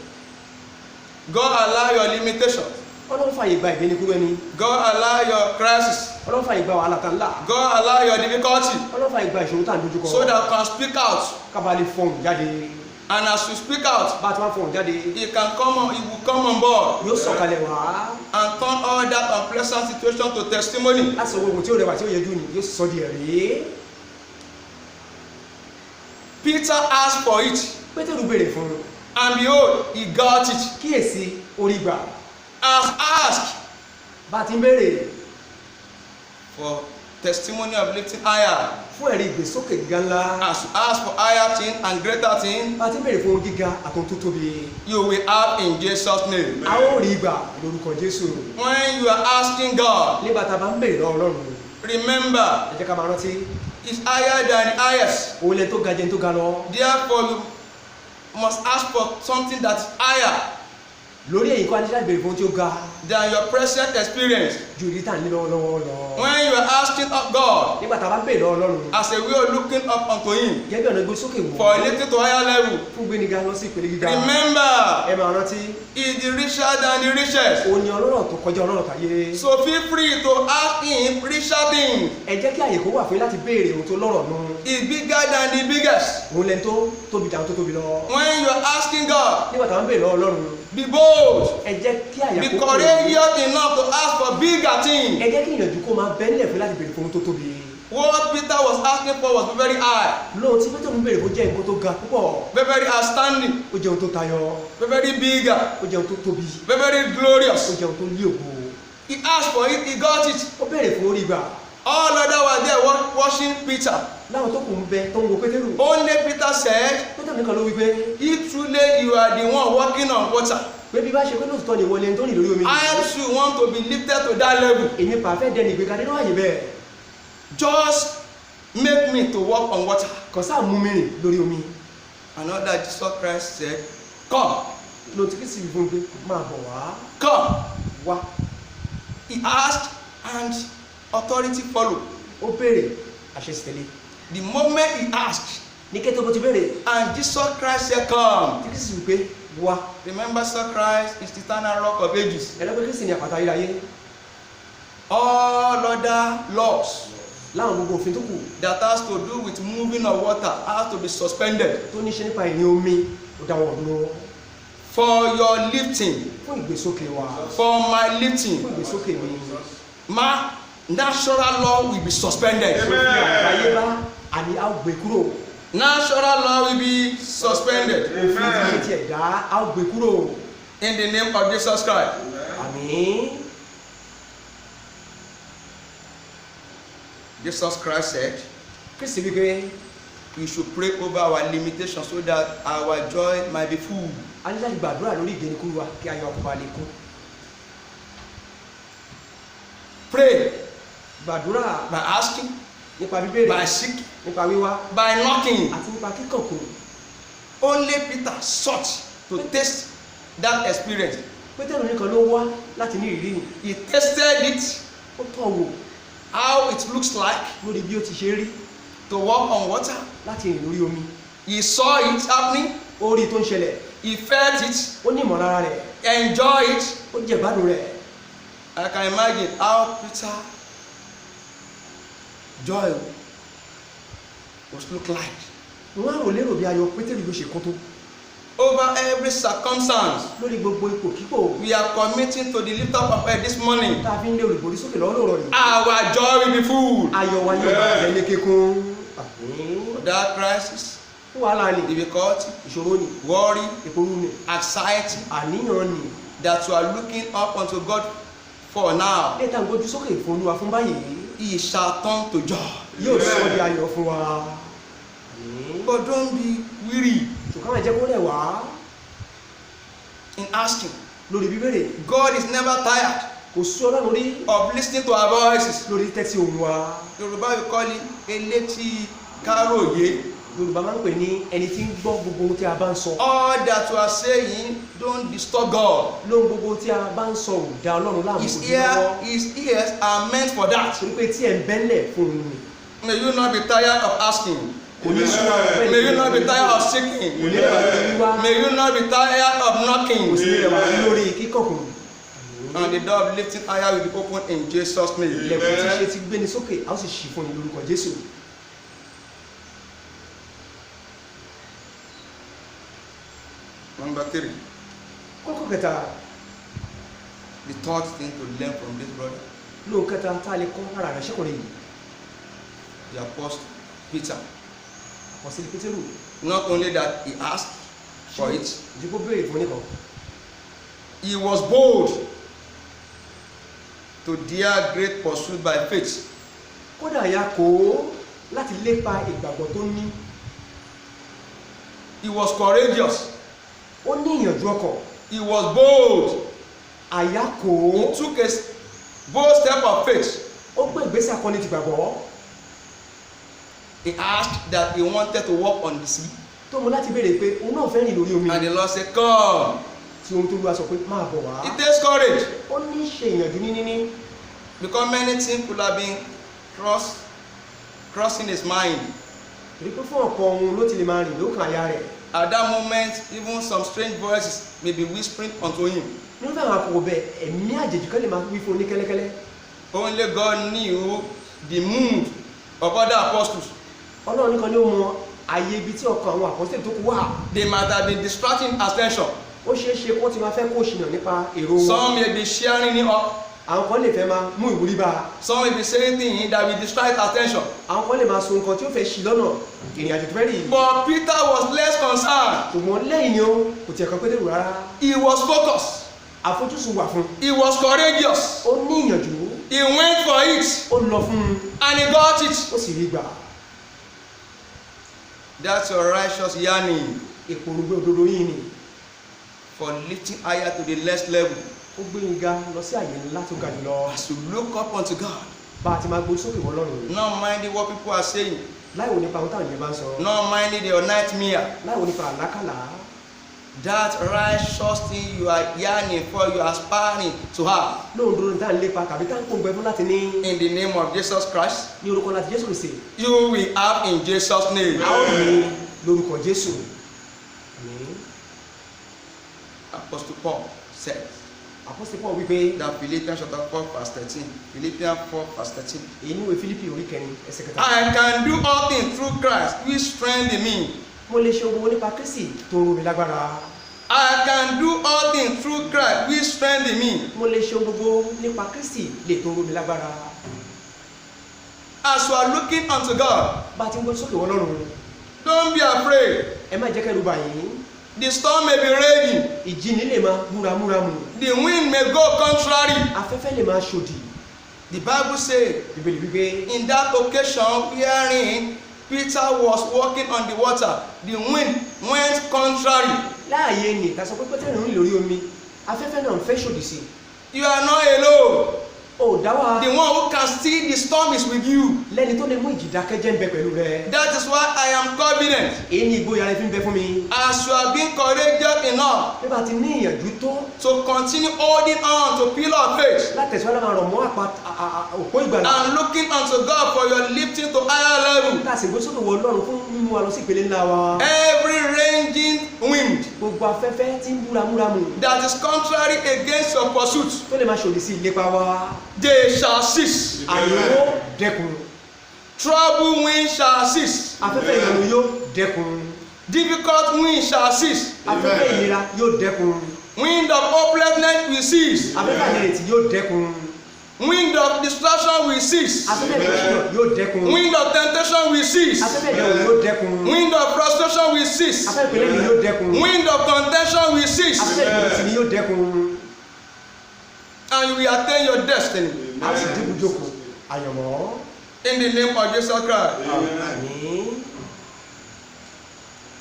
God allow your limitations. Ọlọ́run fàyè gba ìgbénikúrú ẹni, God allow your crisis. Ọlọ́run fàyè gba wàhálà tá ńlá, God allow your difficulty Ọlọ́run fàyè gba ìṣòro tá à ń dojúkọ. so that you can speak out. Kábà lè fọhùn jáde, And as you speak out, bá a ti máa fọhùn jáde, He will come on board yóò sọ̀kalẹ̀ wá. and turn all that unpleasant situation to testimony. Láti sọ gbogbo tí ó rẹwà tí ó yẹjú ni yóò sọ di ẹ̀rí. Peter asked for it, Pétérù béèrè fún un, and behold, he got it. kíyèsí orí gbà. As asked Bá a ti ń béèrè for testimony of lifting higher, fún ẹ̀rí ìgbésókè gíga ńlá, as you ask for higher thing and greater thing, bá a ti ń béèrè fún ohun gíga àtòun tó tóbi, you will have in Jesus' name. a ó rí gbà lórúkọ Jésù. When you are asking God, Nígbà tá a bá ń béèrè lọ́wọ́ Ọlọ́run, remember, ẹ jẹ́ ká máa rántí, it's higher than the highest. òun lẹ tó ga jẹ́ tó ga lọ. Therefore, you must ask for something that's higher Lórí èyí kọ́ adíṣà béèrè fún ohun tí ó ga than your present experience. ju ìdí tá à ń ní lọ́wọ́lọ́wọ́ lọ. When you are asking of God Nígbà tá a bá ń béèrè lọ́wọ́ Ọlọ́run, as a way of looking up unto Him gẹ́gẹ́ bí ọ̀nà ìgbésókè wò for a little to higher level, fún gbéniga lọ sí ìpele gíga. remember, Ẹ máa rántí, He is the richer than the richest. òun ni ọlọ́rọ̀ tó kọjá ọlọ́rọ̀ táyé. So feel free to ask Him richer things. Ẹ jẹ́ kí àyè kó wà fún yín láti béèrè ohun tó lọ́rọ̀ nù. He is bigger than the biggest. Òun lẹni tó tóbi jà tó tóbi lọ. When you are asking God, Nígbà tá a ń béèrè lọ́wọ́ Ọlọ́run, be bold, ẹ jẹ́ kí àyà be kó kó. courageous enough to ask for bigger things. Ẹ jẹ́ kí ìyànjú kó máa bẹ́ nílẹ̀ fún láti béèrè fún ohun tó tóbi. What Peter was asking for was very high, Lóhun tí Pétérù ń béèrè fún jẹ́ nǹkan tó ga púpọ̀. very outstanding, Ó jẹ́ ohun tó tayọ. very bigger, Ó jẹ́ ohun tó tóbi. very Ó glorious. jẹ́ ohun tó lé ògo. He asked for it, he got it. Ó béèrè fún orí gbà. All others were there watching Peter. Láwọn tó kù ń bẹ tó ń wo Pétérù. Only Peter said, Pétérù nìkan ló wí pé if truly you are the one walking on water, pé bí bá ṣe pé lóòótọ́ ni ìwọlé tó rìn lórí omi. I too want to be lifted to that level. Èmi pàfẹ́ dẹni ìgbéga nínú àyè bẹ́ẹ̀. Just make me to walk on water. Kàn sáà mú mi rìn lórí omi. And all that Jesus Christ said, come, Lóòótọ́ kí sì fún un pé máa bọ̀ wá. come. Wá. He asked and authority followed. Ó béèrè àṣẹ sì tẹ̀lé. The moment he asked Ní kété bó ti béèrè, and Jesus Christ said, come. tí kí sì wí pé wá. Remember, Jesus Christ is the eternal rock of ages. Ẹ̀rọ pé Kristi ni àpáta ayérayé. All other laws láwọn gbogbo òfin tó kù that has to do with moving of water has to be suspended tó ní ṣe nípa ìrìn omi ó dáwọ́ dúró for your lifting, fún ìgbésókè wa for my lifting. fún ìgbésókè mi. My natural law will be suspended. òfin àgbáyébá àní á gbé kúrò. Natural law will be suspended òfin tí ṣe ti ẹ̀dá á gbé kúrò. in the name of Jesus Christ. àmín. Jesus Christ said, Kristi wípé we should pray over our limitations so that our joy might be full. a ní láti gbàdúrà lórí ìgbénikúrú wa kí ayọ̀ ọkọ̀ lè kún. Pray gbàdúrà by asking, nípa bíbélì by seeking, nípa wíwá by knocking. àti nípa kíkànkùn. Only Peter sought to taste that experience. Pétérù nìkan ló wá láti ní ìrírí He tasted it, ó tọ̀ wò how it looks like lórí bí ó ti ṣe rí to walk on water. láti rìn lórí omi. He saw it happening. ó rí tó ń ṣẹlẹ̀ He felt it, ó ní ìmọ̀lára rẹ̀ enjoy it. ó jẹ ìgbádùn rẹ̀. I can imagine how Peter joy must look like. wọ́n á rò lérò bí ayọ̀ Pétérù ló ṣe kún tó. Over every circumstance, lórí gbogbo ipòkípò we are committing to the lift up of head this morning. tá a fi ń lé olùborí sókè lọ́wọ́ lóòrọ̀ yìí. Our joy will be full. ayọ̀ wa yóò máa jẹ́ lékekún. àmín. For that crisis, fún wàhálà ni difficulty, ìṣòro ni worry, ìpòrú ni anxiety àníyàn ni that you are looking up unto God for now, létà ń gbójú sókè fún Olúwa fún báyìí He shall turn to joy. yóò sọ di ayọ̀ fún wa. àmín. But don't be weary ṣùgbọ́n àwọn ẹ̀jẹ̀ kó rẹ̀ wá in asking. lórí bíbélì God is never tired kò sí Ọlọ́run rí of listening to our voices. lórí tẹ́tí ohùn wa. Yorùbá will call it elétí káròyé. Yorùbá máa ń pè ní ẹni tí ń gbọ́ gbogbo ohun tí a bá ń sọ. All that you are saying don't disturb God. lóhun gbogbo tí a bá ń sọ ò dá Ọlọ́run láàmú kò dín lọ́wọ́. His ears are meant for that. torí pé tí ẹ̀ ń bẹ́lẹ̀ fún un ni. May you not be tired of asking. kò ní sún àwọn bẹ́ẹ̀ May you not be tired of kò seeking. ní pàdé wíwá May you not be tired of kò knocking. sí rẹ̀ wá lórí kíkọ̀kùn. And the door of lifting higher will be opened in Jesus' name. ilẹ̀kùn tí ṣe ti gbé ni sókè a ó sì ṣí fún ni lórúkọ Jésù. Number 3, kókó kẹta the third thing to learn from this brother, lóhun kẹta tá a lè kọ́ ara rẹ̀ ṣẹ́kùnrin yìí the apostle Peter. àpọ̀sílẹ̀ Pétérù Not only that he asked for it, ìdíkó béèrè fún nìkan he was bold to dare great pursuit by faith. kódà ya kó láti lépa ìgbàgbọ́ tó ní. He was courageous. ó ní ìyànjú ọkàn. He was bold. àyà kó He took a bold step of faith. ó gbé ìgbésẹ̀ akọni ti gbàgbọ́. He asked that he wanted to walk on the sea. tó mú láti béèrè pé òun náà fẹ́ rìn lórí omi. And the Lord said, come. tí ohun tó lúwa sọ pé máa bọ̀ wá. It takes courage. ó ní ṣe ìyànjú ní níní. Because many things could have been crossing his mind. torí pé fún ọ̀pọ̀ ohun ló ti lè máa rìn lókàn àyà rẹ̀. At that moment, even some strange voices may be whispering unto him. nínú àwọn àkókò bẹ́ẹ̀ ẹ̀mí àjèjì kan lè máa wí fún un ní kẹ́lẹ́kẹ́lẹ́. Only God knew the mood of other apostles. Ọlọ́run nìkan ni ó mọ àyè ibi tí ọkàn àwọn àpọ́sítélì tó kù wà. They might have been distracting attention. ó ṣeé ṣe kó ti máa fẹ́ kó ṣìnà nípa èrò wọn. Some may be sharing him up. àwọn kan lè fẹ́ máa mú ìwúrí bá a. Some may be saying things that will distract attention. àwọn kan lè máa sọ nǹkan tí ó fẹ́ ṣì lọ́nà ìrìn àjò tó fẹ́ rìn. But Peter was less concerned. ṣùgbọ́n lẹ́yìn ni ó kò tiẹ̀ kan Pétérù rárá. He was focused. àfojúsùn wà fún un. He was courageous. ó ní ìyànjú. He went for it ó lọ fún un. and he got it. ó sì rí gbà. That's your righteous yearning ìpòrúgbé òdodo yìí ni. for lifting higher to the next level. ó gbé yín ga lọ sí àyè ńlá tó ga jùlọ. As you look up unto God, bá a ti máa gbójú sókè wọ Ọlọ́run. not minding what people are saying, láìwo nípa ohun táwọn ènìyàn bá ń sọ. not minding their nightmare. láìwo nípa àlákàlà. That righteous thing you are yearning for, you are aspiring to have. lóhun dúró ní tá à ń lépa tàbí tá à ń pòǹgbẹ fún láti ní. In the name of Jesus Christ, ní orúkọ láti Jésù Kristi. you will have in Jesus' name. a ó ní lórúkọ Jésù. Àmín. Apostle Paul said, àpọ́sítélì Paul wípé that Philippians chapter 4 verse 13. Philippians 4 verse 13. èyí ní ìwé Fílípì orí kẹrin ẹsẹ̀ kẹta. I can do all things through Christ which strengthens me. mo lè ṣe ohun gbogbo nípa Kristi tó ń ró mi lágbára. I can do all things through Christ which strengthens me. mo lè ṣe ohun gbogbo nípa Kristi lè tó ń ró mi lágbára. As you are looking unto God, bá a ti ń gbójú sókè wọ́n lọ́rùn, don't be afraid. ẹ má jẹ́ kẹ́rù bà yín. The storm may be raging. ìjì ní lè máa múramúramù. The wind may go contrary. afẹ́fẹ́ lè máa ṣòdì. The Bible says, Bíbélì wípé in that occasion wherein Peter was walking on the water, the wind went contrary. láàyè ni ta sọ pé Pétérù ń rìn lórí omi, afẹ́fẹ́ náà ń fẹ́ ṣòdì sí. You are not alone. ó dá wà. The one who can still the storm is with you. lẹ́ni tó lè mú ìjì dákẹ́jẹ́ ń bẹ pẹ̀lú rẹ. That is why I am confident. èyí ni ìgboyà rẹ fi ń bẹ fún mi. As you are being courageous enough bí bá ti ní ìyànjú tó to continue holding on to pillar of faith látẹ̀síwájú máa rọ̀ mọ́ òpó ìgbàlà. and looking unto God for your lifting to higher level. ká sì gbé sódò wọ Ọlọ́run fún mímú wa lọ sí ìpele ńlá wa. Every raging wind gbogbo afẹ́fẹ́ tí ń búramúramù that is contrary against your pursuit, tó lè máa ṣòdì sí ìlépa wa. they shall cease. àyẹ̀wò dẹ́kun. Trouble wind shall cease. afẹ́fẹ́ ìyọnu yóò dẹ́kun. Difficult wind shall cease. afẹ́fẹ́ ìnira yóò dẹ́kun. Wind of hopelessness will cease. afẹ́fẹ́ ìrètí yóò dẹ́kun. Wind of distraction will cease. afẹ́fẹ́ ìrètí yóò dẹ́kun. Wind of temptation will cease. afẹ́fẹ́ ìdánwò yóò dẹ́kun. Wind of frustration will cease. afẹ́fẹ́ ìpínlẹ̀ yóò dẹ́kun. Wind of contention will cease. afẹ́fẹ́ ìrètí yóò dẹ́kun. And you will attain your destiny. a sì dìbò jókòó àyànmọ́. In the name of Jesus Christ. àmín.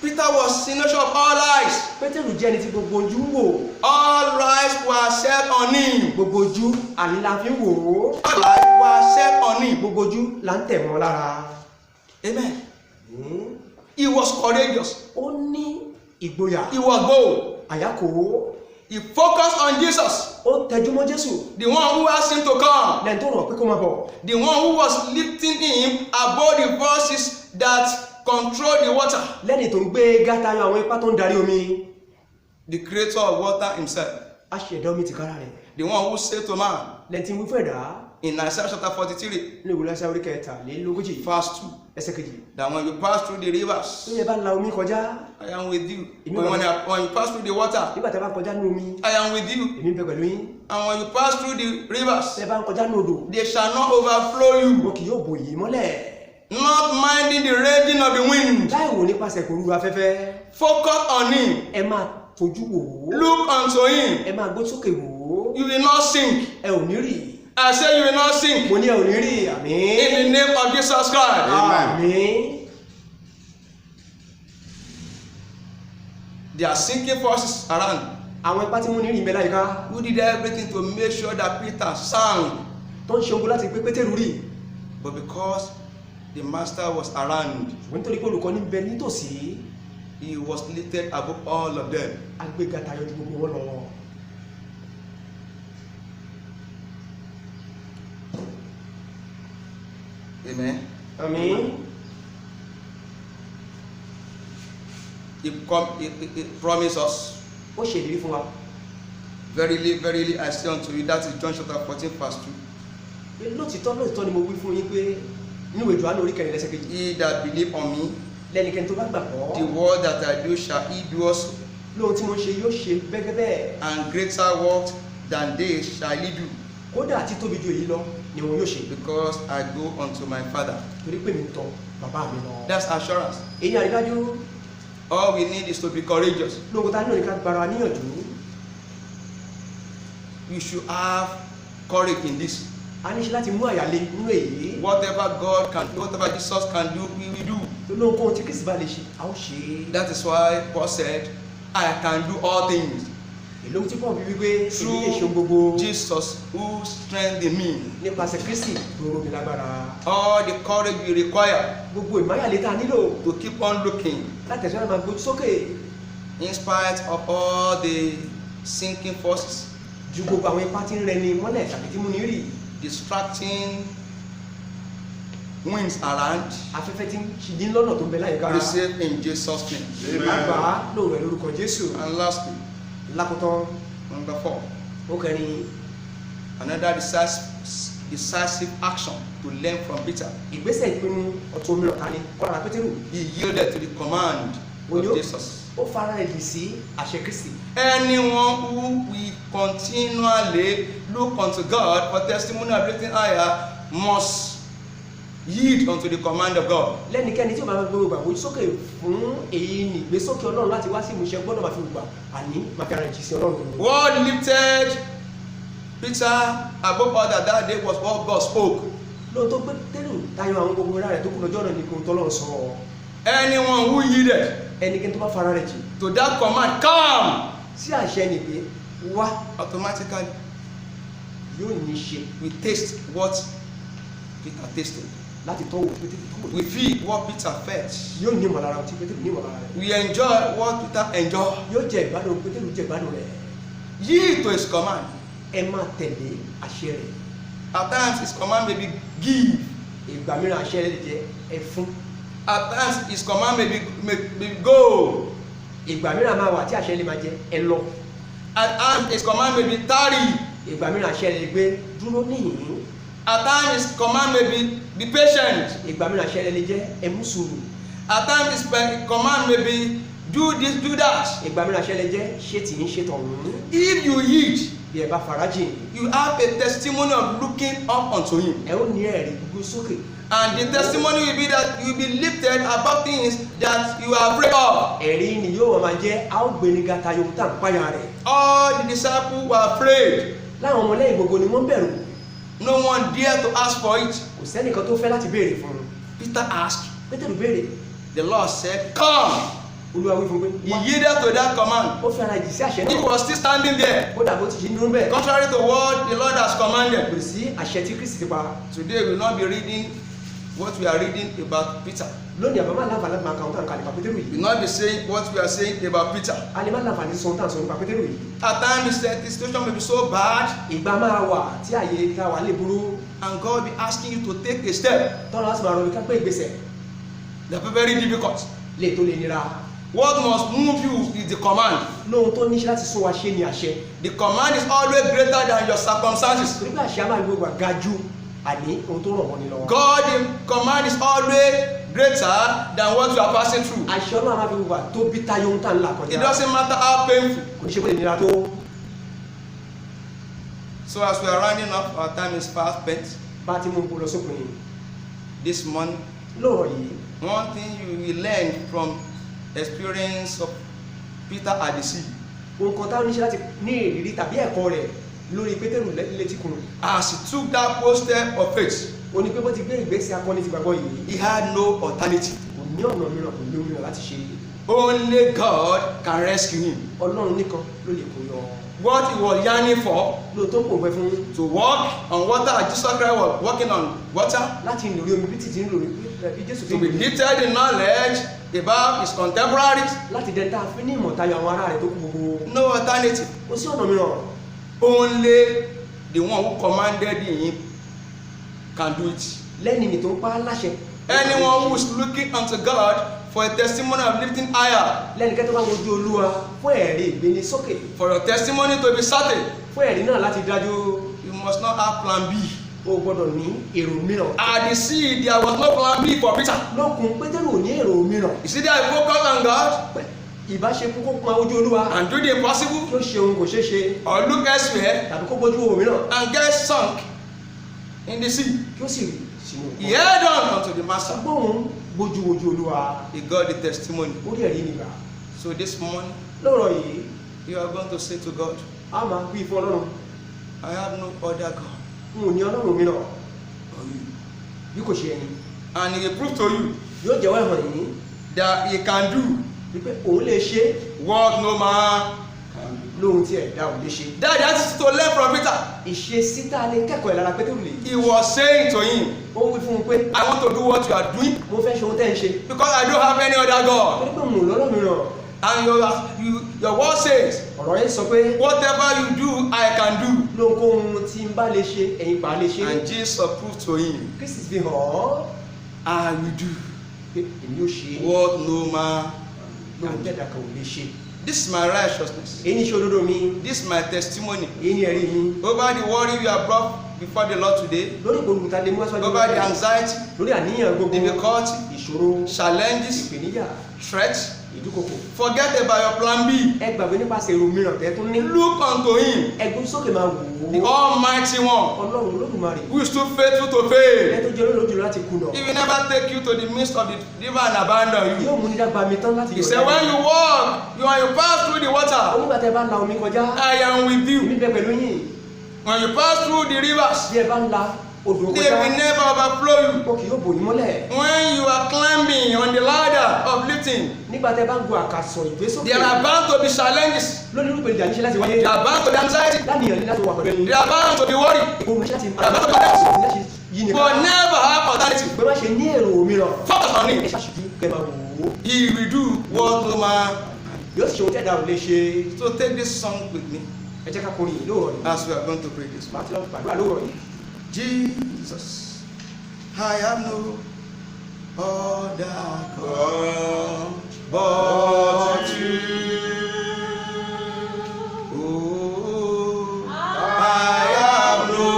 Peter was signature of all eyes. Pétérù jẹ́ ẹni tí gbogbo ojú ń wò. All eyes were set on him. gbogbo ojú àní la fi ń wò ó. All eyes were set on him. gbogbo ojú là ń tẹ̀ mọ́ lára. Amen. He was courageous. ó ní ìgboyà. He was bold. àyákò. He focused on Jesus, ó tẹjú mọ́ Jésù. the one who asked him to come, lẹ́yìn tó rọ̀ pé kó máa bọ̀. the one who was lifting him above the forces that control the water, lẹ́ni tó ń gbé gátayọ àwọn ipá tó ń darí omi. the creator of water himself, aṣẹ̀dá omi tìkára rẹ̀. the one who said to man lẹ́ni tí ń wí fún ẹ̀dá. in Isaiah chapter 43, ní ìwúlẹ̀ Áísáyà orí kẹtàlélógójì. verse 2, ẹsẹ̀ kejì. that when you pass through the tó rivers, yẹ bá la omi kọjá. I am with you. Èmi When wà- you pass through the water, nígbà tí a bá ń kọjá ní omi. I am with you. èmi ń bẹ pẹ̀lú yín. And when you pass through the rivers, tẹ́ bá ń kọjá ní odò. they shall not overflow you, wọn kì yóò bò yìí mọ́lẹ̀. not minding the raging of the wind. láì wò nípasẹ̀ kòrúurú afẹ́fẹ́. Focus on him. ẹ máa fojú wò ó. Look unto him. ẹ máa gbó sókè wò ó. You will not sink. ẹ ò ní rì. I say you will not sink. mo ní ẹ ò ní rì. àmín. In the name of Jesus Christ. àmín. There are sinking forces around. àwọn ipá tí mo ní rì ń bẹ láyìíká. Who did everything to make sure that Peter sank? tó ń ṣe ogun láti pé Pétérù rì. But because the master was around, ṣùgbọ́n nítorí pé olùkọ́ ní bẹ nítòsí. he was lifted above all of them. agbéga tayọ ju gbogbo wọn lọ. Amen. àmín. He promised us, ó ṣe ìlérí fún wa. verily, verily, I say unto you, that is John chapter 14, verse 2. pé lóòtítọ́ ni mo wí fún yín pé nínú ìwé Jòhánù orí kẹrin lẹ́sẹ̀ kejì. He that believe on me, lẹ́nikẹ́ni tó bá gbàgbọ́. the word that I do shall he do also, lóhun tí mo ń ṣe yóò ṣe bẹ́gẹ́ bẹ́ẹ̀. and greater works than they shall he do, kódà tí tóbi ju èyí lọ ni wọn yóò ṣe. because I go unto my Father. torí pé mi ń tọ̀ bàbá mi lọ. That's assurance. èyí àrídájú. All we need is to be courageous. lóhun tá a nílò ní ká gbára níyànjú. You should have courage in this. a ní ṣe láti mú àyàlé nínú èyí. Whatever God can do, whatever Jesus can do, we will do. lóhunkóhun tí Kristi bá lè ṣe a ó ṣe é. That is why Paul said, I can do all things èlò tí Paul fi wípé èmi lè ṣe ohun through gbogbo Jesus who strengthens me. nípasẹ̀ Kristi tó rọ̀ mí lágbára. All the courage we require gbogbo ìmáyàlé tá a nílò to keep on looking láti ẹ̀sọ́ máa gbójú sókè in spite of all the sinking forces, ju gbogbo àwọn ipá tí ń rẹni mọ́lẹ̀ tàbí tí mú ní rì. distracting winds around. afẹ́fẹ́ tí ń ṣìdí lọ́nà tó ń bẹ láyìíká. Receive in Jesus' name. àgbà lóòrè lórúkọ Jésù. And lastly, lákòótán number 4, ó kẹrin, Another decisive action to learn from Peter. ìgbésẹ̀ ìpinnu ọ̀tún mìíràn ta ni kọ́ra Pétérù. He yielded to the command of Jesus. Ó fara ẹ̀dì sí àṣẹ Kristi. Anyone who will continually look unto God for testimony of lifting higher must yield unto the command of God. Lẹ́nikẹ́ni tí ó máa gbé gbà wójú sókè fún èyí ni ìgbésókè Ọlọ́run láti wá sí ìmúṣẹ gbọ́dọ̀ máa fi gbà àní máa fi ara ìjì sí Ọlọ́run. What lifted Peter above all that day was what God spoke. Lóhun tó gbé Pétérù tayọ àwọn gbogbo ara rẹ̀ tó kù lọ́jọ́ náà ni kò tọ́lọ́run sọ. Anyone who yielded Ẹnikẹ́ni tó bá fara rẹ̀ jì to that command, come, sí àṣẹ nìgbé wá automatically yóò ní í ṣe we taste what Peter tasted. láti tọ́wò Pétérù tó wò. We feel what Peter felt. Yóò ní ìmọ̀lára tí Pétérù ní ìmọ̀lára rẹ̀. We enjoy what Peter enjoyed. Yóò jẹ ìgbádùn Pétérù jẹ ìgbádùn rẹ̀. Yield to his command. Ẹ máa tẹ̀lé àṣẹ rẹ̀. At times his command may be give. Ìgbà mìíràn àṣẹ rẹ̀ lè jẹ́ ẹ fún. At times his command may be go. Ìgbà mìíràn máa wà tí àṣẹ lè máa jẹ́ ẹ lọ. At times his command may be tarry. Ìgbà mìíràn àṣẹ rẹ̀ lè gbé dúró níhìn-ín. At times his command may be patient. Ìgbà mìíràn àṣẹ rẹ̀ lè jẹ́ ẹ mú sùúrù. At times his command may be do this, do that. Ìgbà mìíràn àṣẹ rẹ̀ jẹ́ ṣé tì í ṣe tọ̀hún. If you yield, Bí ẹ bá farajìn, you have a testimony of looking up unto him. ẹ ó ní ẹ̀rí gbogbo sókè. And the testimony will be that you will be lifted above things that you are afraid of. Ẹ̀rí ni yóò máa jẹ́ a ó gbéniga tayọ ohun tá à ń páyà rẹ̀. All the disciples were afraid. Láwọn ọmọlẹ́yìn gbogbo ni wọ́n bẹ̀rù. No one dared to ask for it. Kò sẹ́nìkan tó fẹ́ láti béèrè fún un. Peter asked. Pétérù béèrè. The Lord said, come. Olúwa wí fún pé He yielded to that command. ó fi ara jì sí àṣẹ He náà. was still standing there. Ó dàbó ti ṣe nínú bẹ́ẹ̀. Contrary to what the Lord has commanded. Kò sí àṣẹ tí Kristi ti pa. Today we will not be reading what we are reading about Peter. Lónìí àbá máa láǹfààní máa ka ohun tá à ń kà nípa Pétérù We yìí. will not be saying what we are saying about Peter. A lè má láǹfààní sọ ohun tá à ń sọ nípa Pétérù yìí. At times the situation may be so bad Ìgbà máa wà tí àyè ta wà lè burú. and God will be asking you to take a step Tọ́lá láti máa rọrùn ká gbé ìgbésẹ̀ that will be very difficult. lè tó lè nira. What must move you is the command. Lóhun tó níṣẹ́ láti sún wa ṣe ni àṣẹ. The command is always greater than your circumstances. Torí pé àṣẹ á máa gbogbo àga ju àní ohun tó ràn wọ́n ní lọ́wọ́. God, the command is always greater than what you are passing through. Àṣẹ Ọlọ́run á máa fi gbogbo àtóbi tayọ ohun tá à ń là It kọjá. doesn't matter how painful. Kò ní ṣe pé lè nira tó. So as we are rounding up, our time is fast spent. Bá a ti mú un kó lọ sópin yìí. This morning, Lóòrọ̀ yìí, one thing you will learn from experience of Peter at the sea, ohun kan táwọn oníṣẹ́ láti ní ìrírí tàbí ẹ̀kọ́ rẹ̀ lórí Pétérù létí kùnú. as he took that bold step of faith, Ó ní pé bó ti gbé ìgbésẹ̀ akọni ti gbàgbọ́ yìí. he had no alternative. Kò ní ọ̀nà mìíràn kò ní mìíràn láti ṣe. Only God can rescue him. Ọlọ́run nìkan ló lè kó yọ. What he was yearning for, Lóòótọ́ kò fẹ́ fún to walk on water as Jesus Christ was walking on water, láti ìlórí omi bí títí ń lórí bí Jésù to fi be lifted in knowledge about his contemporaries, láti dẹ tá a fi ní ìmọ̀ tayọ àwọn ará rẹ̀ tó kú gbogbo. no alternative. Ó sí ọ̀nà mìíràn. Only the one who commanded him can do it. Lẹ́ni ni tó ń pa á láṣẹ. Anyone who is looking unto God for a testimony of lifting higher, Lẹ́nikẹ́ni tó bá wojú Olúwa fún ẹ̀rí ìgbéni sókè. for your testimony to be certain, Fún ẹ̀rí náà láti dájú. you must not have plan B. O gbọ́dọ̀ ní èrò mìíràn. At the sea, there was no plan B for Peter. Lókun Pétérù ò ní èrò mìíràn. You see that he focused on God Ìbáṣepọ̀ kó pọn ojú Olúwa. and do the impossible, Kí ó ṣe ohun kò ṣeé ṣe. or look elsewhere Tàbí kó bójú wo mìíràn. and get sunk in the sea. Kí ó sì rí sínú He held on unto the master. Gbóhùn bójú wojú Olúwa. He got the testimony. Ó rí ẹ̀rí nígbà. So this morning, Lọ́rọ̀ yìí, you are going to say to God, a máa wí fún Ọlọ́run. I have no other God N ò ní Ọlọ́run mìíràn but you. bí kò ṣe ẹni. And he will prove to you Yóò jẹ́wọ́ ẹ̀hàn yìí that he can do wípé òun lè ṣe what no man can do. lóhun tí ẹ̀dá ò lè ṣe. That is to learn from Peter. Ìṣesí tá a lè kẹ́kọ̀ọ́ ẹ̀ lára Pétérù lè. He was saying to him, Ó wí fún un pé I want to do what you are doing mo fẹ́ ṣe ohun tẹ́ ń ṣe. because I don't have any other God. Torí pé mo ò lọ́rọ̀ mìíràn. And your word says, Ọ̀rọ̀ yẹn sọ pé whatever you do, I can do. lóhunkóhun tí n bá lè ṣe ẹ̀yin pa lè ṣe. And Jesus proved to him, Kristi fi hàn ọ́ I will do pé èmi ò ṣe what no man lóhun can do. tẹ́ẹ̀dá kan ò lè ṣe. This is my righteousness. èyí ni iṣẹ́ òdodo mi. This is my testimony. èyí ni ẹ̀rí mi. Over the worry you have brought before the Lord today. lórí ìgbòho ta lè mú aṣọ Over the anxiety, lórí àníyàn gbogbo. difficulty, ìṣòro. challenges, ìpèníjà. threats. ìdúkokò. Forget about your plan B. ẹ gbàgbé nípasẹ̀ èrò mìíràn tẹ́ tún ní. Look unto him, ẹgbẹ́ sókè máa wò the ó. Almighty One, ọlọ́run olódùmarè. who is too faithful to ẹ fail. tó jẹ́ olóòjù láti kùnà. He will never take you to the midst of the river and abandon you. yóò mú ní dágbà mi tán láti He said, when you walk, when you pass through the water, onígbà tẹ́ bá ń la omi kọjá. I am with you. èmi bẹ pẹ̀lú yín. When you pass through the rivers, bí ẹ bá ń la odò they kọjá. will never overflow you. wọn kì yóò bò yín mọ́lẹ̀. When you are climbing on the ladder of lifting, nígbà tẹ́ bá ń gun àkàsọ̀ ìgbésókè. there are bound to be challenges. lónìí irúgbìn ìjà níṣẹ́ láti wáyé. There are bound to be anxiety. láníyàn ní láti wà pẹ̀lú ẹni. There are bound to be worry. ìgbóhùn iṣẹ́ láti But yí ni ká. never have alternative. pé má ṣe ní èrò mìíràn. Focus on ẹ him. ṣàṣùjú kẹ máa wò ó. He will do what no man. yóò sì ṣe ohun tí ẹ̀dá ò lè ṣe. So take this song with me ẹ jẹ́ ká kọrin yìí lóòrọ̀ yìí. as we are going to pray this. màá ti lọ gbàdúrà lóòrọ̀ yìí. Jesus, I have no other God but you. Oh, I have no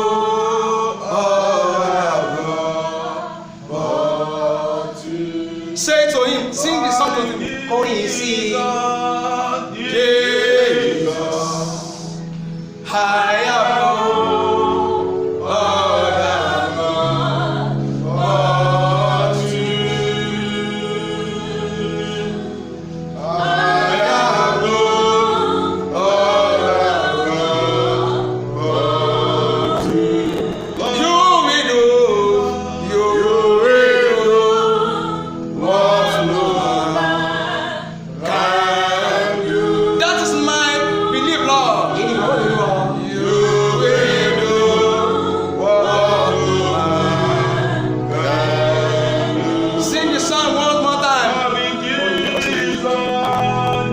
other God but you. Say to him, sing the song to him. kọrin yìí sí i. Jesus, I have no other God but you. I have no other God but you. You will do what no man can do. That is my belief, Lord. èyí ni ìwọ́n mi lọ. You will do what no man can do. Sing the song one more time.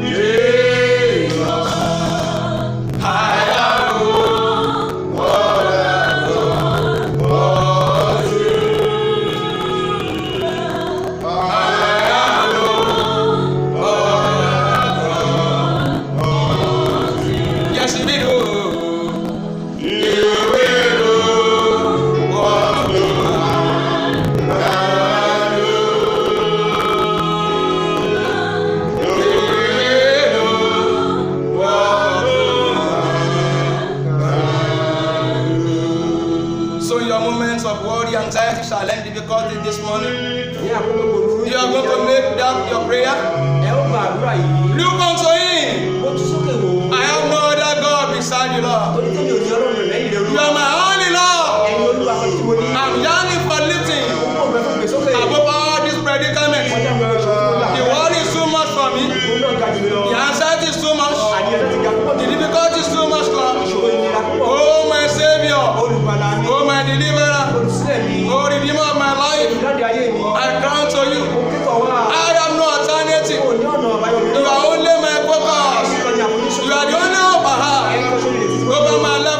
Jesus, I have no other God but you. I have no other God but you. Yes, you will do. You will do what no man can do. You will do what no man can do. So in your moments of worry, anxiety, challenge, difficulty this morning, ní àkókò gbòòrò. you are going to make that your prayer. ẹ ó gba àdúrà yìí. Look unto him. ó tún sókè wò ó. I have no other God beside you, Lord. torí tẹ́mi ò ní ọlọ́run lẹ́yìn rẹ̀ You are my only Lord. ẹ̀yin olúwa kan tí mo ní. I'm yearning for lifting ó mọ̀ fẹ́ fún ìgbésókè. above all this predicament. ọjà mi ò ṣe fún The worry is too much for me. òun náà ga jù mí lọ. The anxiety is too much. àníyàn láti ga púpọ̀ The jù. difficulty is too much, Lord. ìṣòro ìnira púpọ̀. Oh, my Savior. olùgbàlà mi. Oh, my Deliverer. olùsílẹ̀ mi. Oh, Redeemer of my life. olùdáde ayé mi. I crown to you. mo kíkọ̀ wá. I have no alternative. o ní ọ̀nà àbáyọ mi. You are only my focus. ẹ̀yin kan ní àfojúsùn. You are the only hope I have ẹ̀yin kan sórí ìrètí tí mo over ní. my life.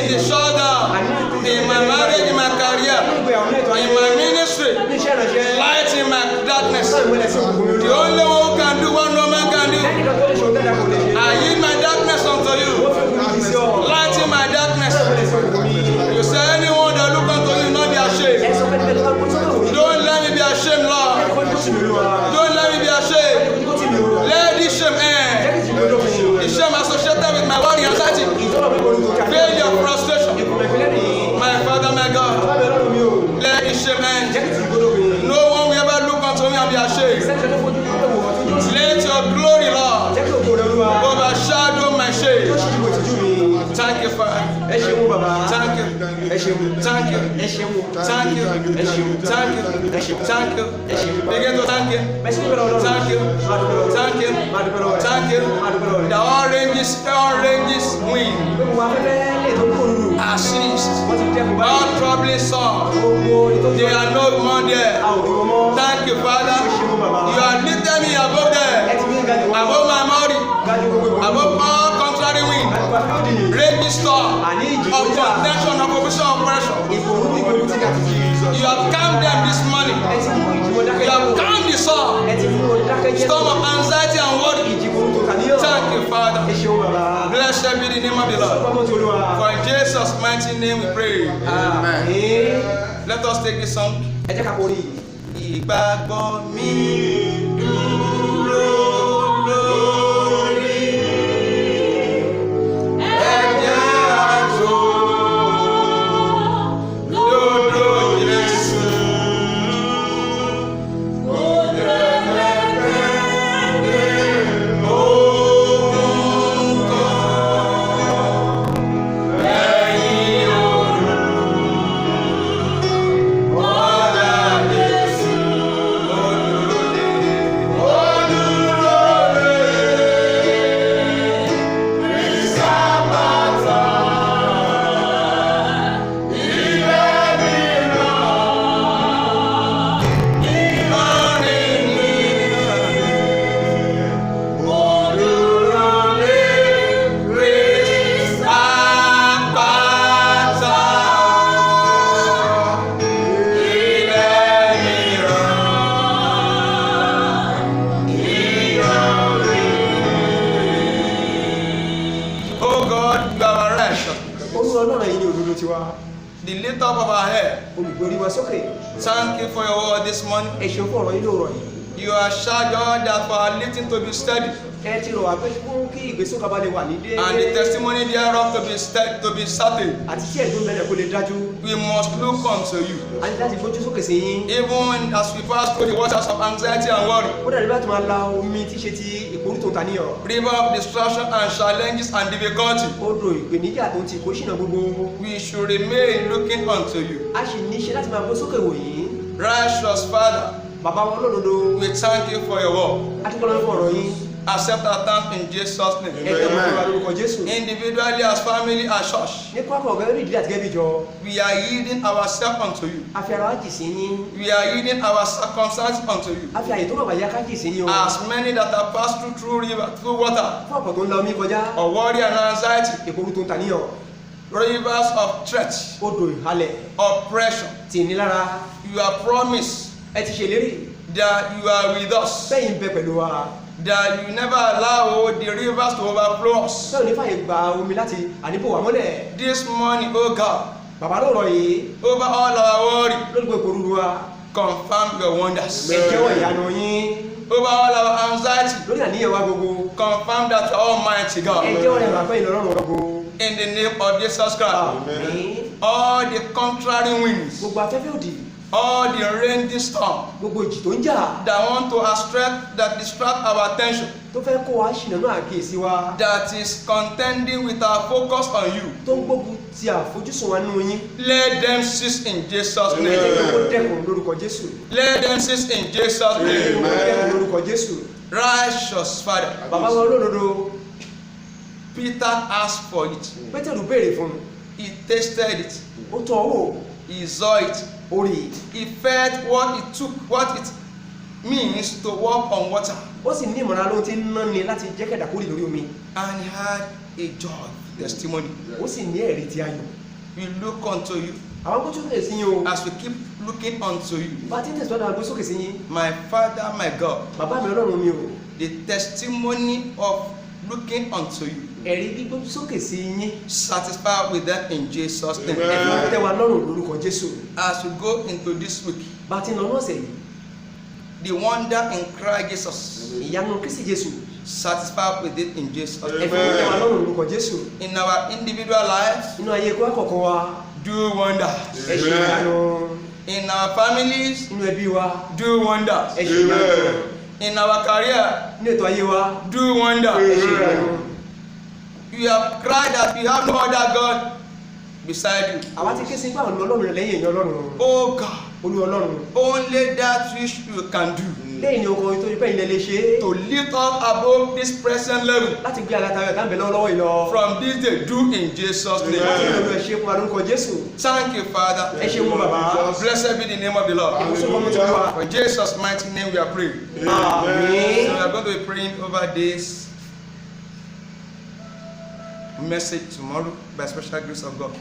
in the shoulder, in my marriage, in my career, in my ministry, light in my darkness. The only one who can do what no man can do. I yield my darkness unto you. Light in my darkness. You say anyone that look unto you not be ashamed. Don't let me be ashamed, Lord. Don't let me be ashamed. Let this shame end. The shame associated with my worry, anxiety, failure, frustration. My Father, my God, let this shame end. No one will ever look unto me and be ashamed. Let your glory, Lord, overshadow my shame. Thank you, Father. Thank you. Thank you. Thank you. Thank you. Thank you. Begin to thank Him. Thank you. Thank you. Thank you. The all ranges win. Assist. All troubling songs. They are no more there. Thank you, Father. You are lifting me above there. Above my body. Above all contrary wind. Register of contention, of opposition, of pressure. You have calmed them this morning. You have calmed the storm of anxiety and worry. Thank you, Father. Blessed be the name of the Lord. For in Jesus' mighty name we pray. Amen. Let us take this song. Ìgbàgbọ́ mi dúró lórí ẹ̀jẹ̀ àjò lódò Jésù. Ó dẹ̀lẹ́gbẹ̀rẹ̀ ohun kan lẹ́yìn òru. Ọ̀la Jésù. The lift up of our head. Thank you for your word this morning. You are charged that for our lifting to be steady. And the testimony thereof to be certain. We must look unto you. Even as we pass through the waters of anxiety and worry. River of distraction and challenges and difficulty. We should remain looking unto you. Righteous Father, we thank you for your word. Accept our thanks in Jesus' name. Amen. Individually, as family, as church, we are yielding ourselves unto you. We are yielding our circumstances unto you. As many that are passed through river, through water, or worry and anxiety, rivers of threat, oppression, you have promised that you are with us. That you never allow the rivers to overflow us. This morning, oh God, over all our worry, confirm your wonders. Over all our anxiety, confirm that you are Almighty God. In the name of Jesus Christ. Amen. All the contrary winds, all the raging storm that want to distract our attention, that is contending with our focus on you, let them cease in Jesus' name. Let them cease in Jesus' name. Righteous Father, Peter asked for it. He tasted it. He saw it. He felt what it took, what it means to walk on water. ó sì ní ìmọ̀ràn lóhun tí ń ná ni láti jẹ́ kẹ̀dà kórè lórí omi. And he had a joy testimony. ó sì ní ẹ̀rí ti ayọ̀. We look unto you àwọn kó tún lè sí yín o. as we keep looking unto you. bá a ti ń tẹ̀síwájú àwọn gbé sókè sí yín. My Father, my God, bàbá mi ọlọ́run mi o. the testimony of looking unto you, ẹ̀rí gbígbó sókè sí yín. satisfied with that in Jesus' name. ẹ̀fọn tẹ́ wa lọ́rùn lórúkọ Jésù. As we go into this week, bá a ti ń lọ lọ́sẹ̀ yìí. the wonder in Christ Jesus, ìyanu Kristi Jésù. satisfied with it in Jesus' name. ẹ̀fọn tẹ́ wa lọ́rùn lórúkọ Jésù. In our individual lives, inú ayé kó àkọ́kọ́ wa. do wonders. ẹ ṣe ìyanu. In our families, inú ẹbí wa. do wonders. ẹ ṣe ìyanu. In our career, inú ètò ayé wa. do ẹ wonders. ṣe ìyanu. You have cried that you have no other God beside you. àwa ti ké sí gbà ọ̀nà ọlọ́run rẹ̀ lẹ́yìn ẹ̀yìn ọlọ́run. Oh God, olú ọlọ́run. only that which you can do lẹ́yìn ni ọkọ̀ tó pẹ́ ilẹ̀ lè ṣe é. to lift up above this present level láti gbé aláta rẹ̀ dáńbẹ̀ lọ́wọ́ yìí lọ. from this day, do in Jesus' láti name. lọ́dọ̀ ẹ̀ ṣe fún wa lórúkọ Jésù. Thank you, Father. ẹ ṣe wọn bàbá. Blessed be the name of the Lord. ìkóso kọ́mú tó wà. For Jesus' mighty name we are praying. àmín. So we are going to be praying over this message tomorrow by special grace of God.